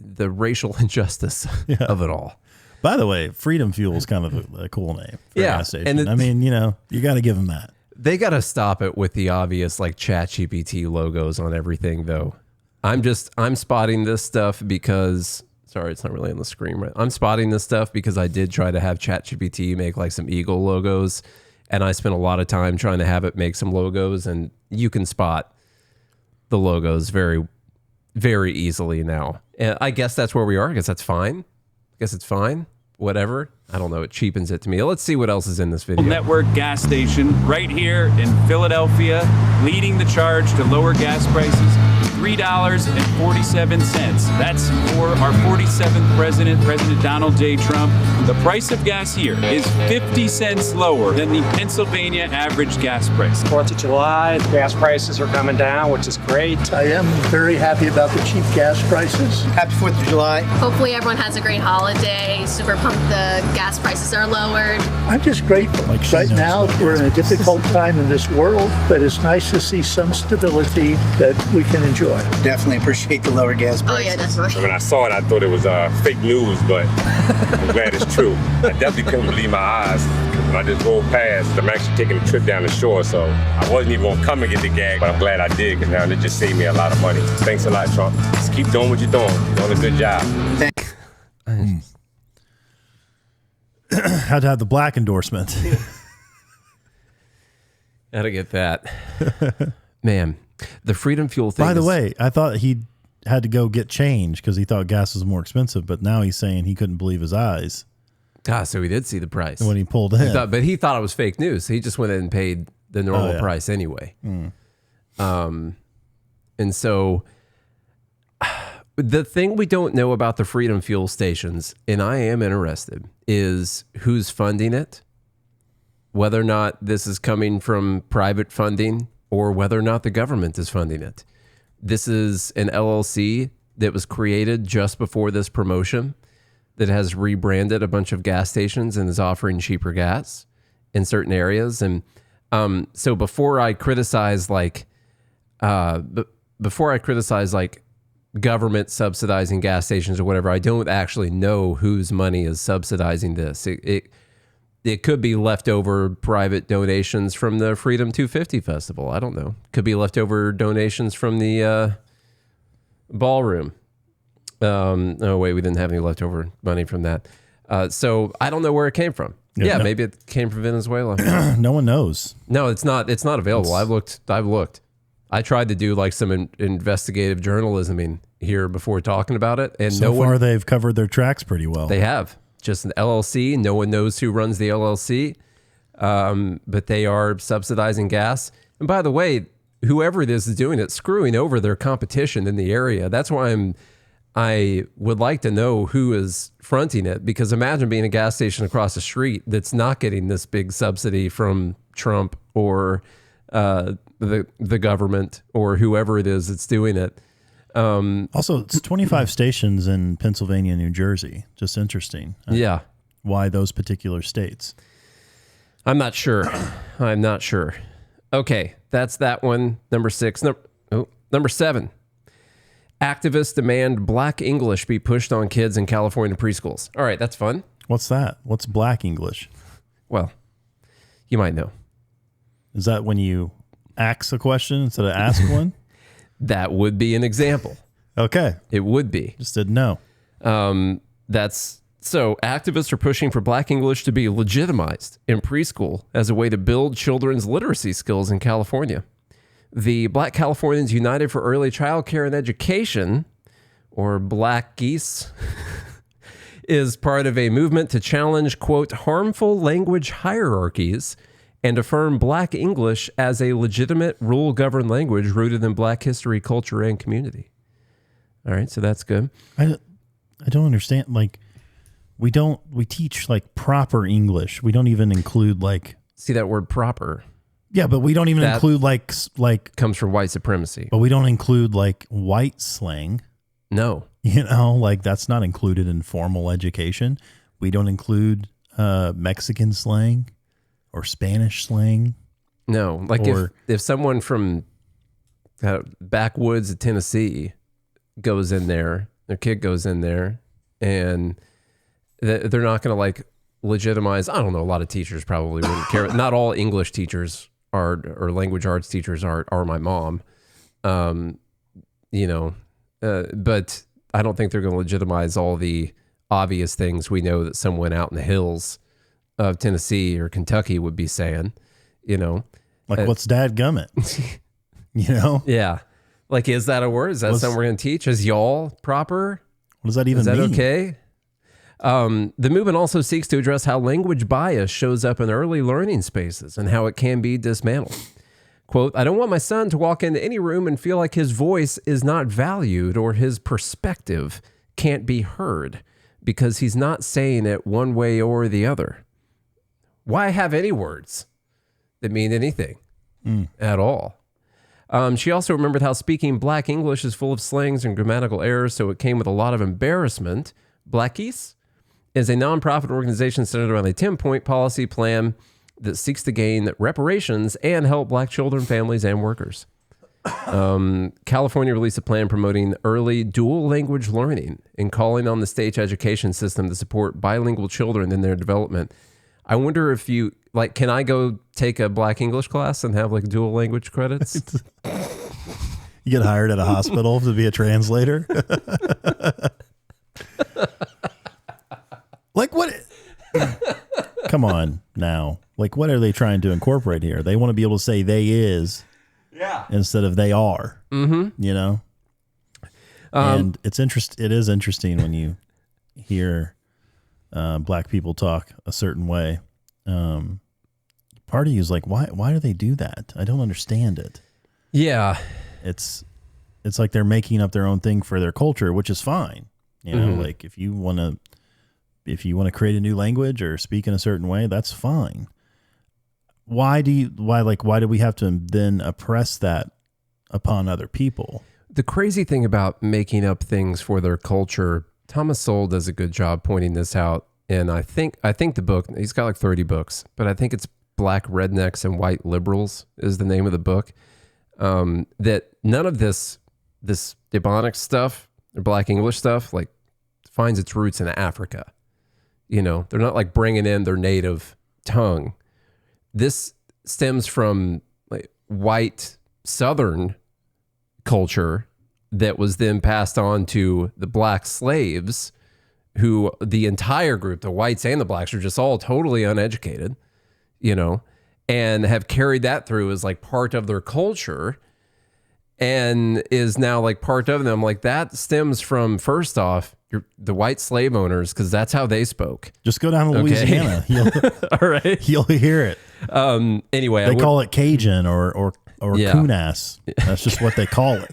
racial injustice of it all. By the way, Freedom Fuel is kind of a cool name for a gas station. And I mean, you know, you got to give them that. They got to stop it with the obvious ChatGPT logos on everything, though. I'm spotting this stuff because, sorry, it's not really on the screen, right? I'm spotting this stuff because I did try to have ChatGPT make some eagle logos, and I spent a lot of time trying to have it make some logos, and you can spot the logos very, very easily now. And I guess that's where we are. I guess that's fine. I guess it's fine. Whatever. I don't know. It cheapens it to me. Let's see what else is in this video. Network gas station right here in Philadelphia, leading the charge to lower gas prices. $3.47. That's for our 47th president, President Donald J. Trump. The price of gas here is 50 cents lower than the Pennsylvania average gas price. 4th of July, gas prices are coming down, which is great. I am very happy about the cheap gas prices. Happy 4th of July. Hopefully everyone has a great holiday. Super pumped the gas prices are lowered. I'm just grateful. Right now, we're in a difficult time in this world, but it's nice to see some stability that we can enjoy. Definitely appreciate the lower gas prices. Oh yeah, definitely. When I saw it, I thought it was fake news, but I'm glad it's true. I definitely couldn't believe my eyes. When I just rolled past, I'm actually taking a trip down the shore, so I wasn't even going to come and get the gag, but I'm glad I did, because now it just saved me a lot of money. Thanks a lot, Trump. Just keep doing what you're doing. You're doing a good job. Had to have the black endorsement. Gotta get that. Man, the Freedom Fuel thing. By the way, I thought he had to go get change because he thought gas was more expensive, but now he's saying he couldn't believe his eyes. So he did see the price. When he pulled in. But he thought it was fake news. He just went in and paid the normal price anyway. And so the thing we don't know about the Freedom Fuel stations, and I am interested, is who's funding it, whether or not this is coming from private funding or whether or not the government is funding it. This is an LLC that was created just before this promotion that has rebranded a bunch of gas stations and is offering cheaper gas in certain areas. And so before I criticize government subsidizing gas stations or whatever, I don't actually know whose money is subsidizing this. It could be leftover private donations from the Freedom 250 Festival. I don't know. Could be leftover donations from the ballroom. Oh, wait, we didn't have any leftover money from that. So I don't know where it came from. Yeah, maybe it came from Venezuela. No one knows. No, it's not available. I've looked. I tried to do some investigative journalism in here before talking about it. And so far they've covered their tracks pretty well. They have. Just an LLC. No one knows who runs the LLC, but they are subsidizing gas. And by the way, whoever this is doing it, screwing over their competition in the area. That's why I would like to know who is fronting it, because imagine being a gas station across the street that's not getting this big subsidy from Trump or the government or whoever it is that's doing it. Also, it's 25 stations in Pennsylvania and New Jersey. Just interesting. Yeah. Why those particular states? I'm not sure. Okay, that's that one. Number 6. Number 7. Activists demand Black English be pushed on kids in California preschools. All right, that's fun. What's that? What's Black English? Well, you might know. Is that when you ask a question instead of ask one? That would be an example. Okay. It would be. Just didn't know. So activists are pushing for Black English to be legitimized in preschool as a way to build children's literacy skills in California. The Black Californians United for Early Child Care and Education, or Black Geese, is part of a movement to challenge, quote, harmful language hierarchies and affirm Black English as a legitimate rule-governed language rooted in Black history, culture, and community. All right, so that's good. I don't understand. Like, we teach like proper English. We don't even include like. See that word proper? Yeah, but we don't even include like comes from white supremacy. But we don't include like white slang. No. You know, like that's not included in formal education. We don't include Mexican slang or Spanish slang. No, like if someone from backwoods of Tennessee goes in there, their kid goes in there, and they're not going to like legitimize. I don't know. A lot of teachers probably wouldn't care. Not all English teachers are, or language arts teachers are my mom. You know, but I don't think they're going to legitimize all the obvious things we know that someone out in the hills of Tennessee or Kentucky would be saying, you know. Like, what's dadgummit? You know? Yeah. Like, is that a word? Is that something we're going to teach? Is y'all proper? What does that even mean? Is that okay? The movement also seeks to address how language bias shows up in early learning spaces and how it can be dismantled. Quote, I don't want my son to walk into any room and feel like his voice is not valued or his perspective can't be heard because he's not saying it one way or the other. Why have any words that mean anything at all? She also remembered how speaking Black English is full of slangs and grammatical errors, so it came with a lot of embarrassment. Blackies is a nonprofit organization centered around a 10-point policy plan that seeks to gain reparations and help Black children, families, and workers. California released a plan promoting early dual language learning and calling on the state's education system to support bilingual children in their development. I wonder if you, like, can I go take a Black English class and have like dual language credits? You get hired at a hospital to be a translator? Like, what? Come on now. Like, what are they trying to incorporate here? They want to be able to say they is instead of they are, you know? And it is interesting when you hear Black people talk a certain way. Part of you is like, why do they do that? I don't understand it. Yeah. It's like they're making up their own thing for their culture, which is fine. You know, like if you want to create a new language or speak in a certain way, that's fine. Why do we have to then oppress that upon other people? The crazy thing about making up things for their culture, Thomas Sowell does a good job pointing this out. And I think the book, he's got like 30 books, but I think it's Black Rednecks and White Liberals is the name of the book. That none of this demonic stuff or Black English stuff like finds its roots in Africa. You know, they're not like bringing in their native tongue. This stems from like white Southern culture that was then passed on to the Black slaves, who the entire group, the whites and the blacks, are just all totally uneducated, you know, and have carried that through as like part of their culture and is now like part of them. Like that stems from, first off, the white slave owners, because that's how they spoke. Just go down to Louisiana. All right. You'll hear it. Anyway, they call it Cajun or Kunas. That's just what they call it.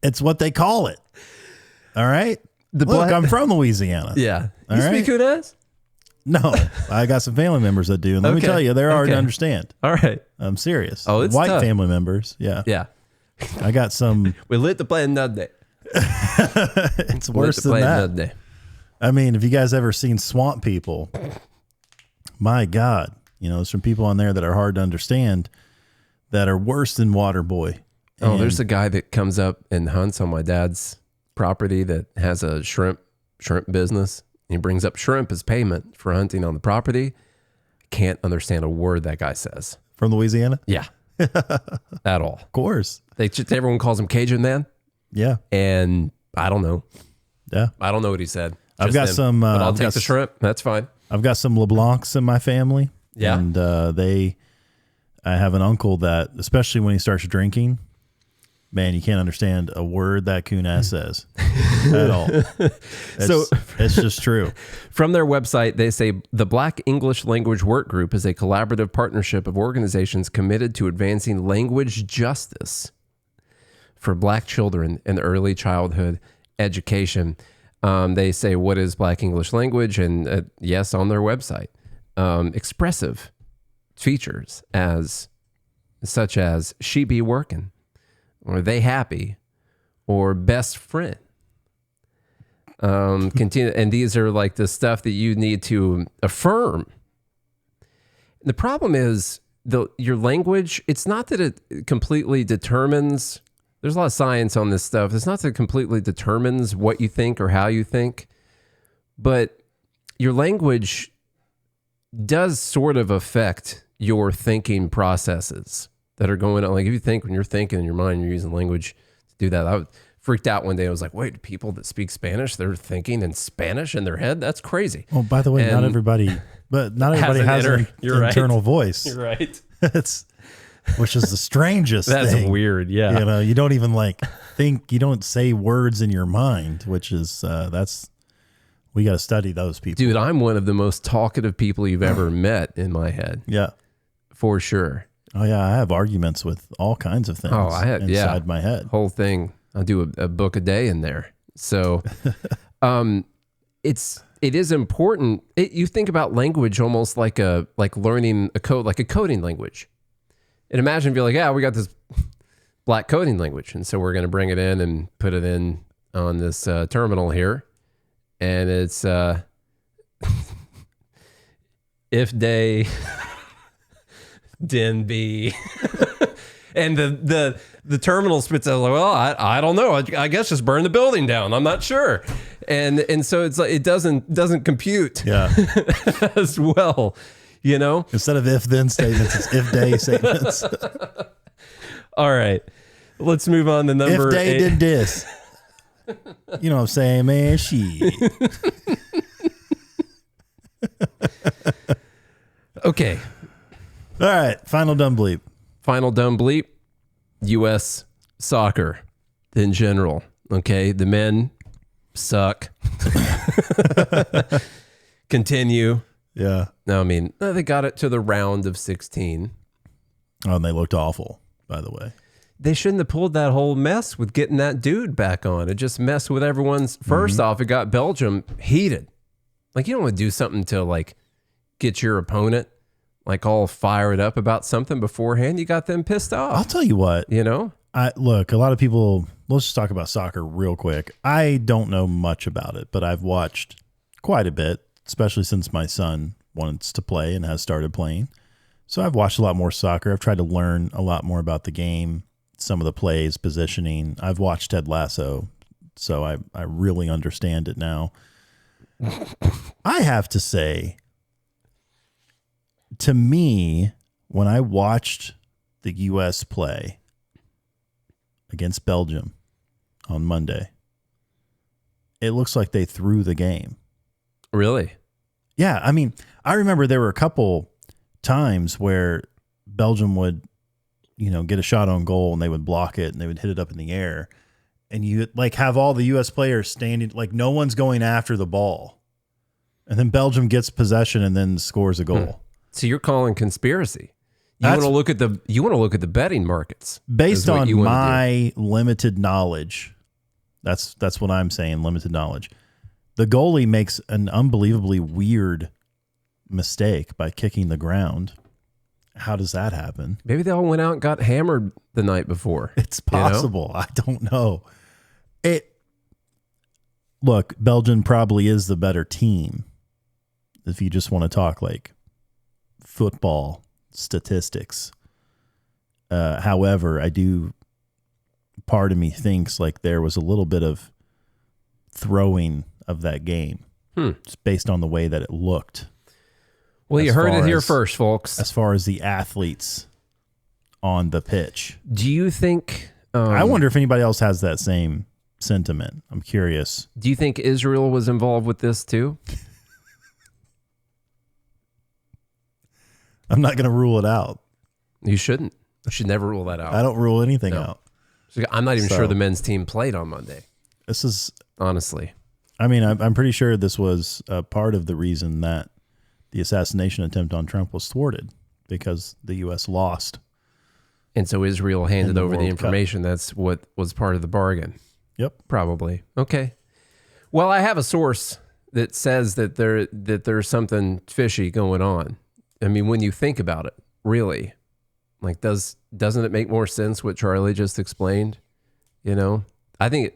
It's what they call it. All right. Look, I'm from Louisiana. Yeah. All you speak Kunas? No, I got some family members that do. And let me tell you, they're hard to understand. All right. I'm serious. Oh, it's white tough. family members. Yeah. Yeah. I got some. We lit the plane that day. It's worse than that. I mean, have you guys ever seen Swamp People? My God. You know, there's some people on there that are hard to understand that are worse than Waterboy. Oh, there's a guy that comes up and hunts on my dad's property that has a shrimp business. He brings up shrimp as payment for hunting on the property. can't understand a word that guy says. From Louisiana? Yeah. At all. Of course. Everyone calls him Cajun Man. Yeah. And I don't know. Yeah. I don't know what he said. I've got some. But I'll take the shrimp. That's fine. I've got some LeBlancs in my family. Yeah. And I have an uncle that, especially when he starts drinking, man, you can't understand a word that coon-ass says at all. It's just true. From their website, they say the Black English Language Work Group is a collaborative partnership of organizations committed to advancing language justice for Black children in early childhood education. They say, what is Black English language? And yes, on their website, expressive features such as she be working, or they happy, or best friend. Continue, and these are like the stuff that you need to affirm. The problem is your language. It's not that it completely determines. There's a lot of science on this stuff. It's not that it completely determines what you think or how you think, but your language does sort of affect your thinking processes that are going on. Like if you think, when you're thinking in your mind, you're using language to do that. I freaked out one day. I was like, wait, people that speak Spanish, they're thinking in Spanish in their head? That's crazy. Oh, by the way, not everybody has an internal voice. You're right. Which is the strangest That's thing. weird. Yeah. You don't even think, you don't say words in your mind, which is, we got to study those people. Dude, I'm one of the most talkative people you've ever met in my head. Yeah. For sure. Oh yeah. I have arguments with all kinds of things inside my head. Whole thing. I'll do a book a day in there. So, it is important. You think about language almost like learning a code, like a coding language. And imagine if you're like, yeah, we got this Black coding language. And so we're going to bring it in and put it in on this terminal here. And it's if they din be. And the terminal spits out like, well, I don't know. I guess just burn the building down. I'm not sure. And so it's like it doesn't compute as well. Instead of if-then statements, it's if-day statements. All right. Let's move on to number 8. If they did this. You know what I'm saying, man? Shit. Okay. All right. Final dumb bleep. Final dumb bleep. U.S. soccer in general. Okay. The men suck. Continue. Yeah. No, I mean, they got it to the round of 16. Oh, and they looked awful, by the way. They shouldn't have pulled that whole mess with getting that dude back on. It just messed with everyone's. First off, it got Belgium heated. Like, you don't want to do something to, get your opponent, all fired up about something beforehand. You got them pissed off. I'll tell you what. Look, a lot of people, let's just talk about soccer real quick. I don't know much about it, but I've watched quite a bit, especially since my son wants to play and has started playing. So I've watched a lot more soccer. I've tried to learn a lot more about the game, some of the plays, positioning. I've watched Ted Lasso, so I really understand it now. I have to say, to me, when I watched the U.S. play against Belgium on Monday, it looks like they threw the game. Really? Yeah. I mean, I remember there were a couple times where Belgium would, get a shot on goal and they would block it and they would hit it up in the air. And you have all the U.S. players standing, no one's going after the ball. And then Belgium gets possession and then scores a goal. So you're calling conspiracy. You want to look at the betting markets. Based on my limited knowledge. That's what I'm saying, limited knowledge. The goalie makes an unbelievably weird mistake by kicking the ground. How does that happen? Maybe they all went out and got hammered the night before. It's possible. I don't know. Look, Belgium probably is the better team. If you just want to talk football statistics. However, part of me thinks there was a little bit of throwing of that game. Just based on the way that it looked. Well, you heard it here first, folks. As far as the athletes on the pitch. Do you think... I wonder if anybody else has that same sentiment. I'm curious. Do you think Israel was involved with this too? I'm not going to rule it out. You shouldn't. You should never rule that out. I don't rule anything out. I'm not even sure the men's team played on Monday. This is... Honestly. I mean, I'm pretty sure this was a part of the reason that the assassination attempt on Trump was thwarted, because the U.S. lost. And so Israel handed over the World information. That's what was part of the bargain. Yep. Probably. Okay. Well, I have a source that says that there's something fishy going on. I mean, when you think about it, really, like, doesn't it make more sense what Charlie just explained? You know, I think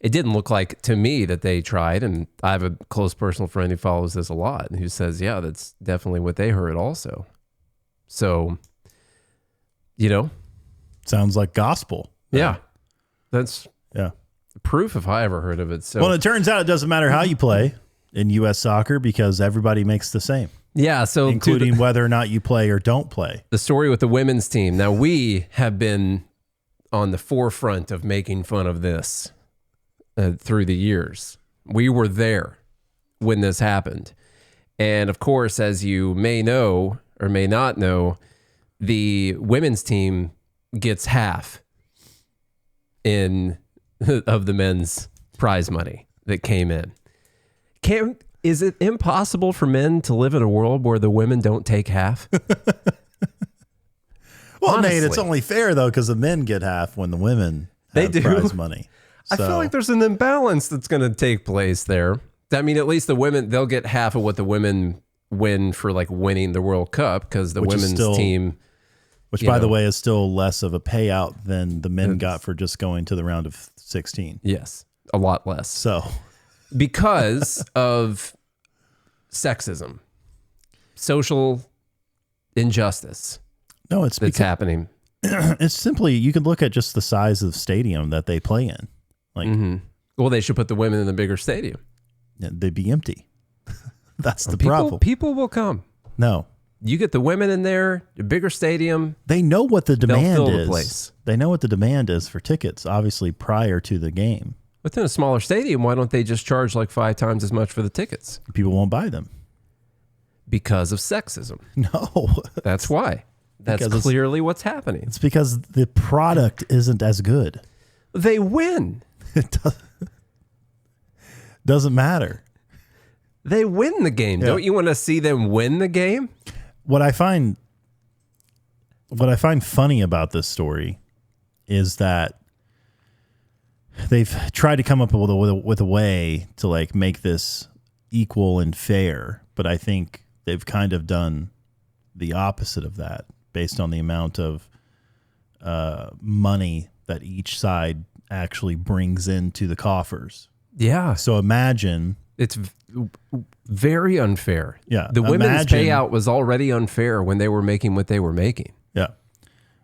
it didn't look like to me that they tried. And I have a close personal friend who follows this a lot and who says, yeah, that's definitely what they heard also. So, you know, sounds like gospel. Yeah. That's proof if I ever heard of it. So, well, it turns out it doesn't matter how you play in U.S. soccer because everybody makes the same. Yeah. So including whether or not you play or don't play. The story with the women's team. Now, we have been on the forefront of making fun of this through the years. We were there when this happened. And of course, as you may know or may not know, the women's team gets half of the men's prize money that came in. Is it impossible for men to live in a world where the women don't take half? Well, Honestly. Nate, it's only fair though, because the men get half when the women have prize money. I feel like there's an imbalance that's going to take place there. I mean, at least the women, they'll get half of what the women win for like winning the World Cup, because the women's team, which by the way is still less of a payout than the men got for just going to the round of 16. Yes, a lot less. So because of sexism, social injustice. No, it's that's happening. It's simply, you can look at just the size of the stadium that they play in. Like, well, they should put the women in the bigger stadium. They'd be empty. That's the people, problem. People will come. No, you get the women in there, a bigger stadium. They know what the demand fill is. The place. They know what the demand is for tickets, obviously prior to the game. Within a smaller stadium, why don't they just charge like 5 times as much for the tickets? People won't buy them. Because of sexism. No. That's why. That's clearly what's happening. It's because the product isn't as good. They win. It doesn't matter. They win the game. Yeah. Don't you want to see them win the game? What I find funny about this story is that they've tried to come up with a way to like make this equal and fair, but I think they've kind of done the opposite of that based on the amount of money that each side actually brings into the coffers. Yeah. So imagine... It's very unfair. Yeah. The women's payout was already unfair when they were making what they were making. Yeah.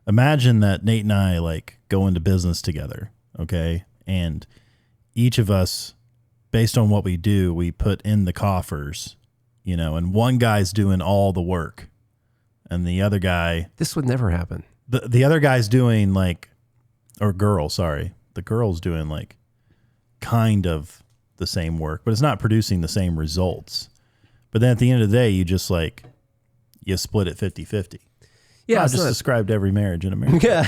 Imagine that Nate and I like go into business together, okay? And each of us, based on what we do, we put in the coffers, you know, and one guy's doing all the work. And the other guy... This would never happen. The other guy's doing like... Or girl, sorry. The girl's doing like kind of the same work, but it's not producing the same results. But then at the end of the day, you just like... You split it 50-50. Yeah, I just described every marriage in America.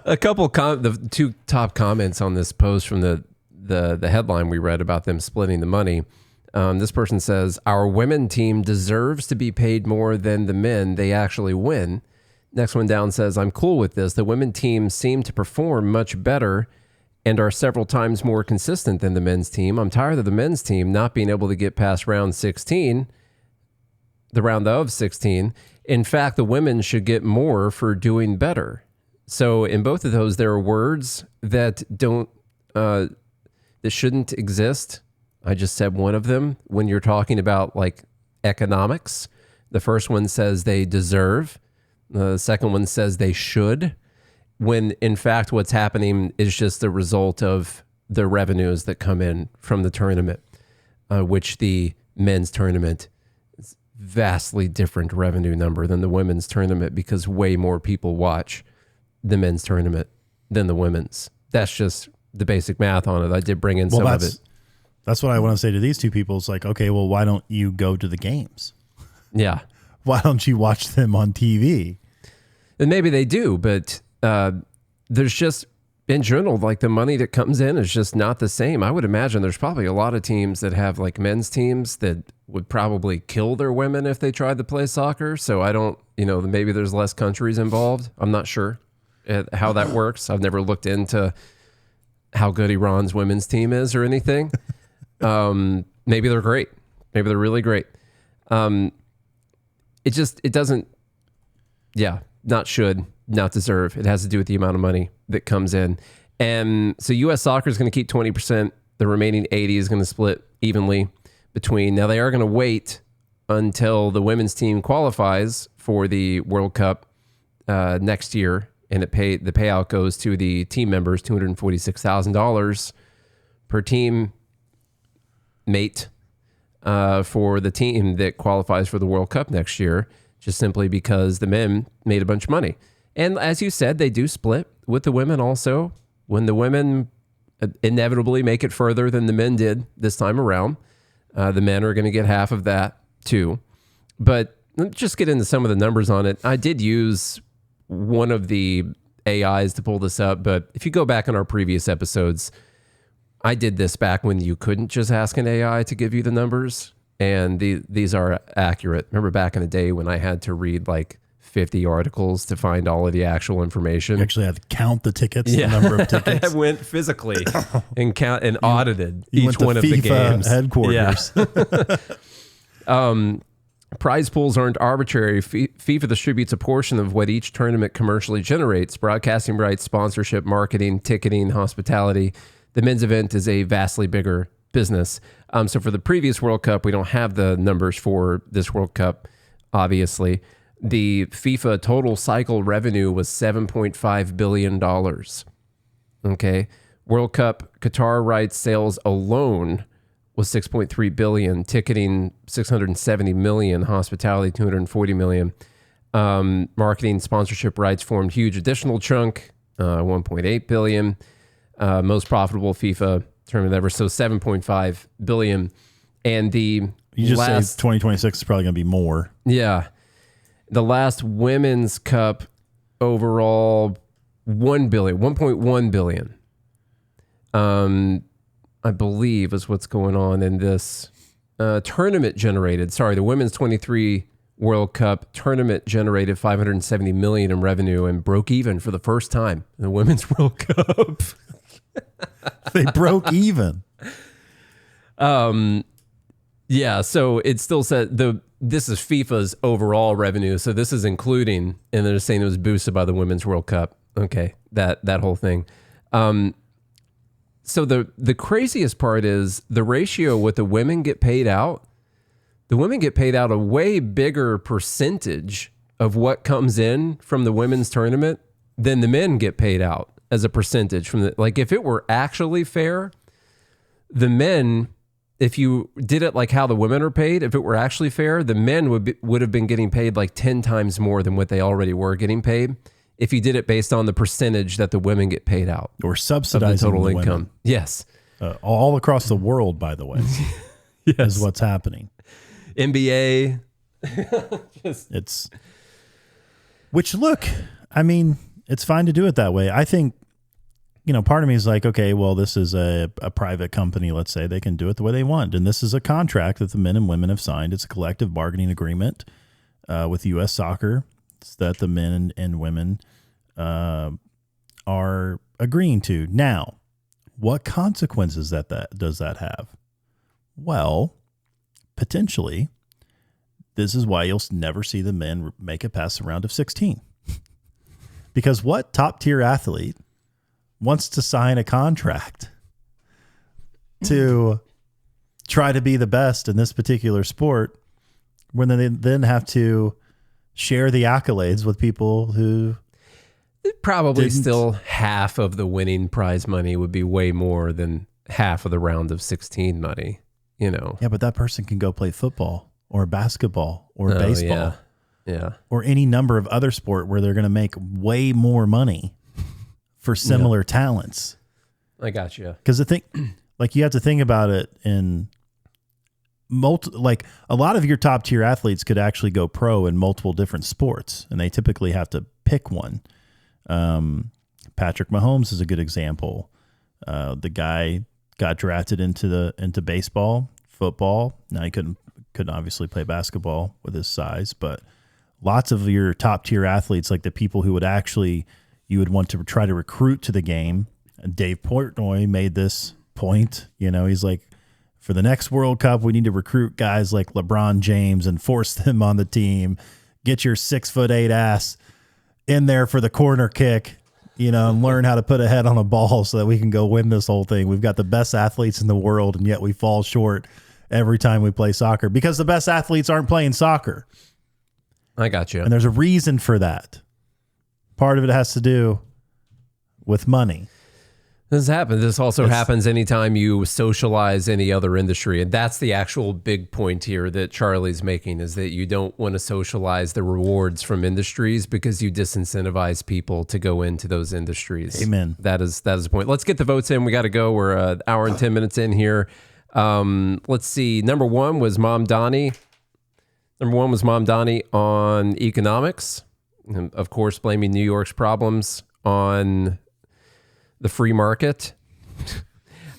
A couple the 2 top comments on this post from the headline we read about them splitting the money. This person says, our women team deserves to be paid more than the men. They actually win. Next one down says, I'm cool with this. The women team seem to perform much better and are several times more consistent than the men's team. I'm tired of the men's team not being able to get past round 16. The round of 16. In fact, the women should get more for doing better. So in both of those, there are words that that shouldn't exist. I just said one of them when you're talking about like economics. The first one says they deserve. The second one says they should. When in fact, what's happening is just the result of the revenues that come in from the tournament, which the men's tournament is vastly different revenue number than the women's tournament because way more people watch the men's tournament than the women's. That's just the basic math on it. I did bring in some of it. That's what I want to say to these two people. It's like, okay, well, why don't you go to the games? Yeah. Why don't you watch them on TV? And maybe they do, but there's just, in general, like the money that comes in is just not the same. I would imagine there's probably a lot of teams that have like men's teams that would probably kill their women if they tried to play soccer. So I don't, maybe there's less countries involved. I'm not sure how that works. I've never looked into how good Iran's women's team is or anything. Maybe they're great. Maybe they're really great. It doesn't, not should, not deserve. It has to do with the amount of money that comes in. And so U.S. soccer is going to keep 20%. The remaining 80 is going to split evenly between. Now, they are going to wait until the women's team qualifies for the World Cup next year. And the payout goes to the team members, $246,000 per team mate for the team that qualifies for the World Cup next year, just simply because the men made a bunch of money. And as you said, they do split with the women also. When the women inevitably make it further than the men did this time around, the men are going to get half of that too. But let's just get into some of the numbers on it. I did use one of the AIs to pull this up, but if you go back in our previous episodes, I did this back when you couldn't just ask an AI to give you the numbers, and these are accurate. Remember back in the day when I had to read like 50 articles to find all of the actual information? You actually had to count the tickets, the number of tickets. I went physically and audited each one of the games. Headquarters. Yeah. Prize pools aren't arbitrary. FIFA distributes a portion of what each tournament commercially generates: broadcasting rights, sponsorship, marketing, ticketing, hospitality. The men's event is a vastly bigger business. So for the previous World Cup, we don't have the numbers for this World Cup, obviously. The FIFA total cycle revenue was $7.5 billion. Okay. World Cup Qatar rights sales alone was $6.3 billion, ticketing $670 million, hospitality $240 million. Marketing sponsorship rights formed huge additional chunk, $1.8 billion. Most profitable FIFA tournament ever, so $7.5 billion. And the you just say 2026 is probably going to be more. Yeah. The last Women's Cup overall, $1.1 billion. I believe is what's going on in this tournament generated. Sorry, the Women's 23 World Cup tournament generated $570 million in revenue and broke even for the first time in the Women's World Cup. They broke even. Yeah, so it still said this is FIFA's overall revenue, so this is including, and they're saying it was boosted by the Women's World Cup. Okay, that whole thing. So the craziest part is the ratio what the women get paid out. The women get paid out a way bigger percentage of what comes in from the women's tournament than the men get paid out as a percentage from the, like if it were actually fair, the men, if you did it like how the women are paid, if it were actually fair, the men would have been getting paid like 10 times more than what they already were getting paid. If you did it based on the percentage that the women get paid out. Or subsidizing the total the income. women. Yes. All across the world, by the way, yes. is what's happening. NBA. Which look, I mean, it's fine to do it that way. I think, part of me is like, okay, well, this is a private company. Let's say they can do it the way they want. And this is a contract that the men and women have signed. It's a collective bargaining agreement with U.S. Soccer that the men and women are agreeing to. Now, what consequences does that have? Well, potentially, this is why you'll never see the men make it past the round of 16. Because what top-tier athlete wants to sign a contract to try to be the best in this particular sport when they then have to share the accolades with people who probably still half of the winning prize money would be way more than half of the round of 16 money. you know. Yeah, but that person can go play football or basketball or baseball. Yeah. Or any number of other sport where they're going to make way more money for similar talents. I got you. Because the thing, like, you have to think about it in like a lot of your top tier athletes could actually go pro in multiple different sports, and they typically have to pick one. Patrick Mahomes is a good example. The guy got drafted into baseball, football. Now he couldn't obviously play basketball with his size, but lots of your top tier athletes, like the people who you would want to try to recruit to the game. Dave Portnoy made this point. You know, he's like, for the next World Cup, we need to recruit guys like LeBron James and force them on the team. Get your 6'8" ass in there for the corner kick, you know, and learn how to put a head on a ball so that we can go win this whole thing. We've got the best athletes in the world, and yet we fall short every time we play soccer because the best athletes aren't playing soccer. I got you. And there's a reason for that. Part of it has to do with money. This happens. This also happens anytime you socialize any other industry. And that's the actual big point here that Charlie's making, is that you don't want to socialize the rewards from industries because you disincentivize people to go into those industries. Amen. That is the point. Let's get the votes in. We got to go. We're an hour and 10 minutes in here. Let's see. Number one was Mamdani. On economics. And of course, blaming New York's problems on the free market.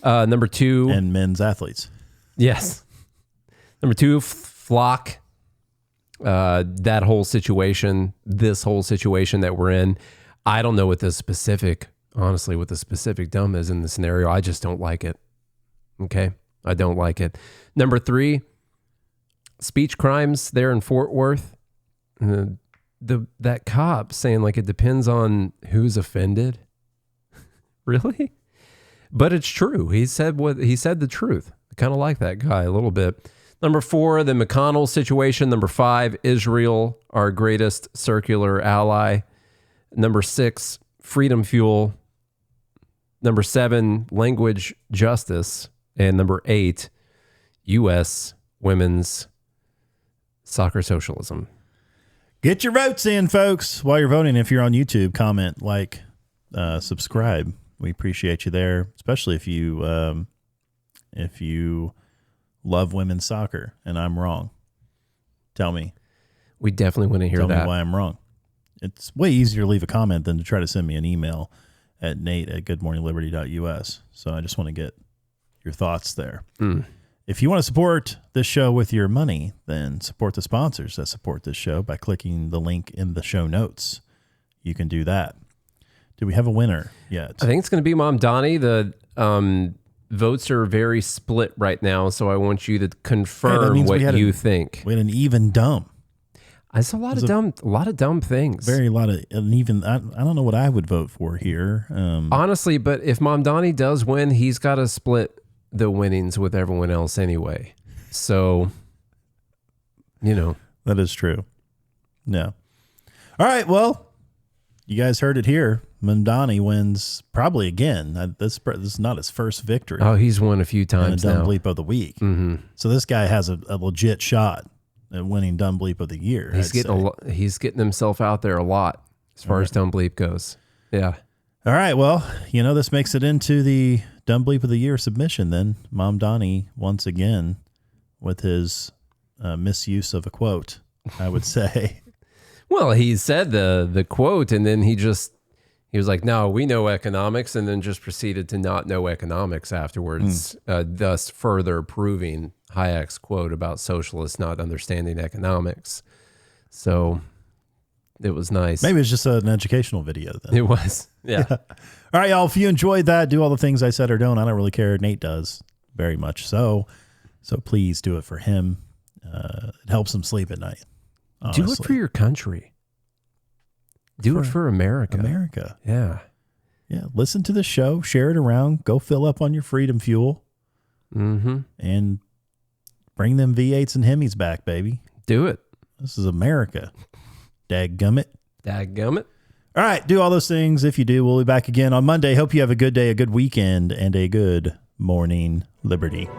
Number two. And men's athletes. Yes. Number two, Flock. That whole situation, this whole situation that we're in. I don't know what the specific dumb is in the scenario. I just don't like it. Okay? I don't like it. Number three, speech crimes there in Fort Worth. That cop saying like it depends on who's offended. Really? But it's true. He said the truth. I kind of like that guy a little bit. Number four, the McConnell situation. Number five, Israel, our greatest circular ally. Number six, freedom fuel. Number seven, language justice. And number eight, U.S. women's soccer socialism. Get your votes in, folks. While you're voting, if you're on YouTube, comment, like, subscribe. We appreciate you there, especially if you love women's soccer and I'm wrong. Tell me. We definitely want to hear that. Tell me why I'm wrong. It's way easier to leave a comment than to try to send me an email at nate@goodmorningliberty.us. So I just want to get your thoughts there. If you want to support this show with your money, then support the sponsors that support this show by clicking the link in the show notes. You can do that. Do we have a winner yet? I think it's going to be Mamdani. The votes are very split right now, so I want you to confirm what you think. We had an even dumb. I saw a lot of dumb things. I don't know what I would vote for here. Honestly, but if Mamdani does win, he's got to split the winnings with everyone else anyway. So, you know. That is true. No. All right, well, you guys heard it here. Mamdani wins probably again. This is not his first victory. Oh, he's won a few times now. Dumb Bleep of the week. Mm-hmm. So this guy has a legit shot at winning Dumb Bleep of the year. He's getting himself out there a lot as far as Dumb Bleep goes. Yeah. All right. Well, this makes it into the Dumb Bleep of the year submission. Then Mamdani once again with his misuse of a quote, I would say. Well, he said the quote, and then he was like, no, we know economics, and then just proceeded to not know economics afterwards, thus further proving Hayek's quote about socialists not understanding economics. So it was nice. Maybe it's just an educational video then. It was. Yeah. All right, y'all. If you enjoyed that, do all the things I said or don't. I don't really care. Nate does very much so. So please do it for him. It helps him sleep at night. Honestly. Do it for your country. Do it for America. America. Yeah. Yeah. Listen to the show. Share it around. Go fill up on your freedom fuel. Mm-hmm. And bring them V8s and Hemis back, baby. Do it. This is America. Dadgummit. Dadgummit. All right. Do all those things. If you do, we'll be back again on Monday. Hope you have a good day, a good weekend, and a good morning, Liberty.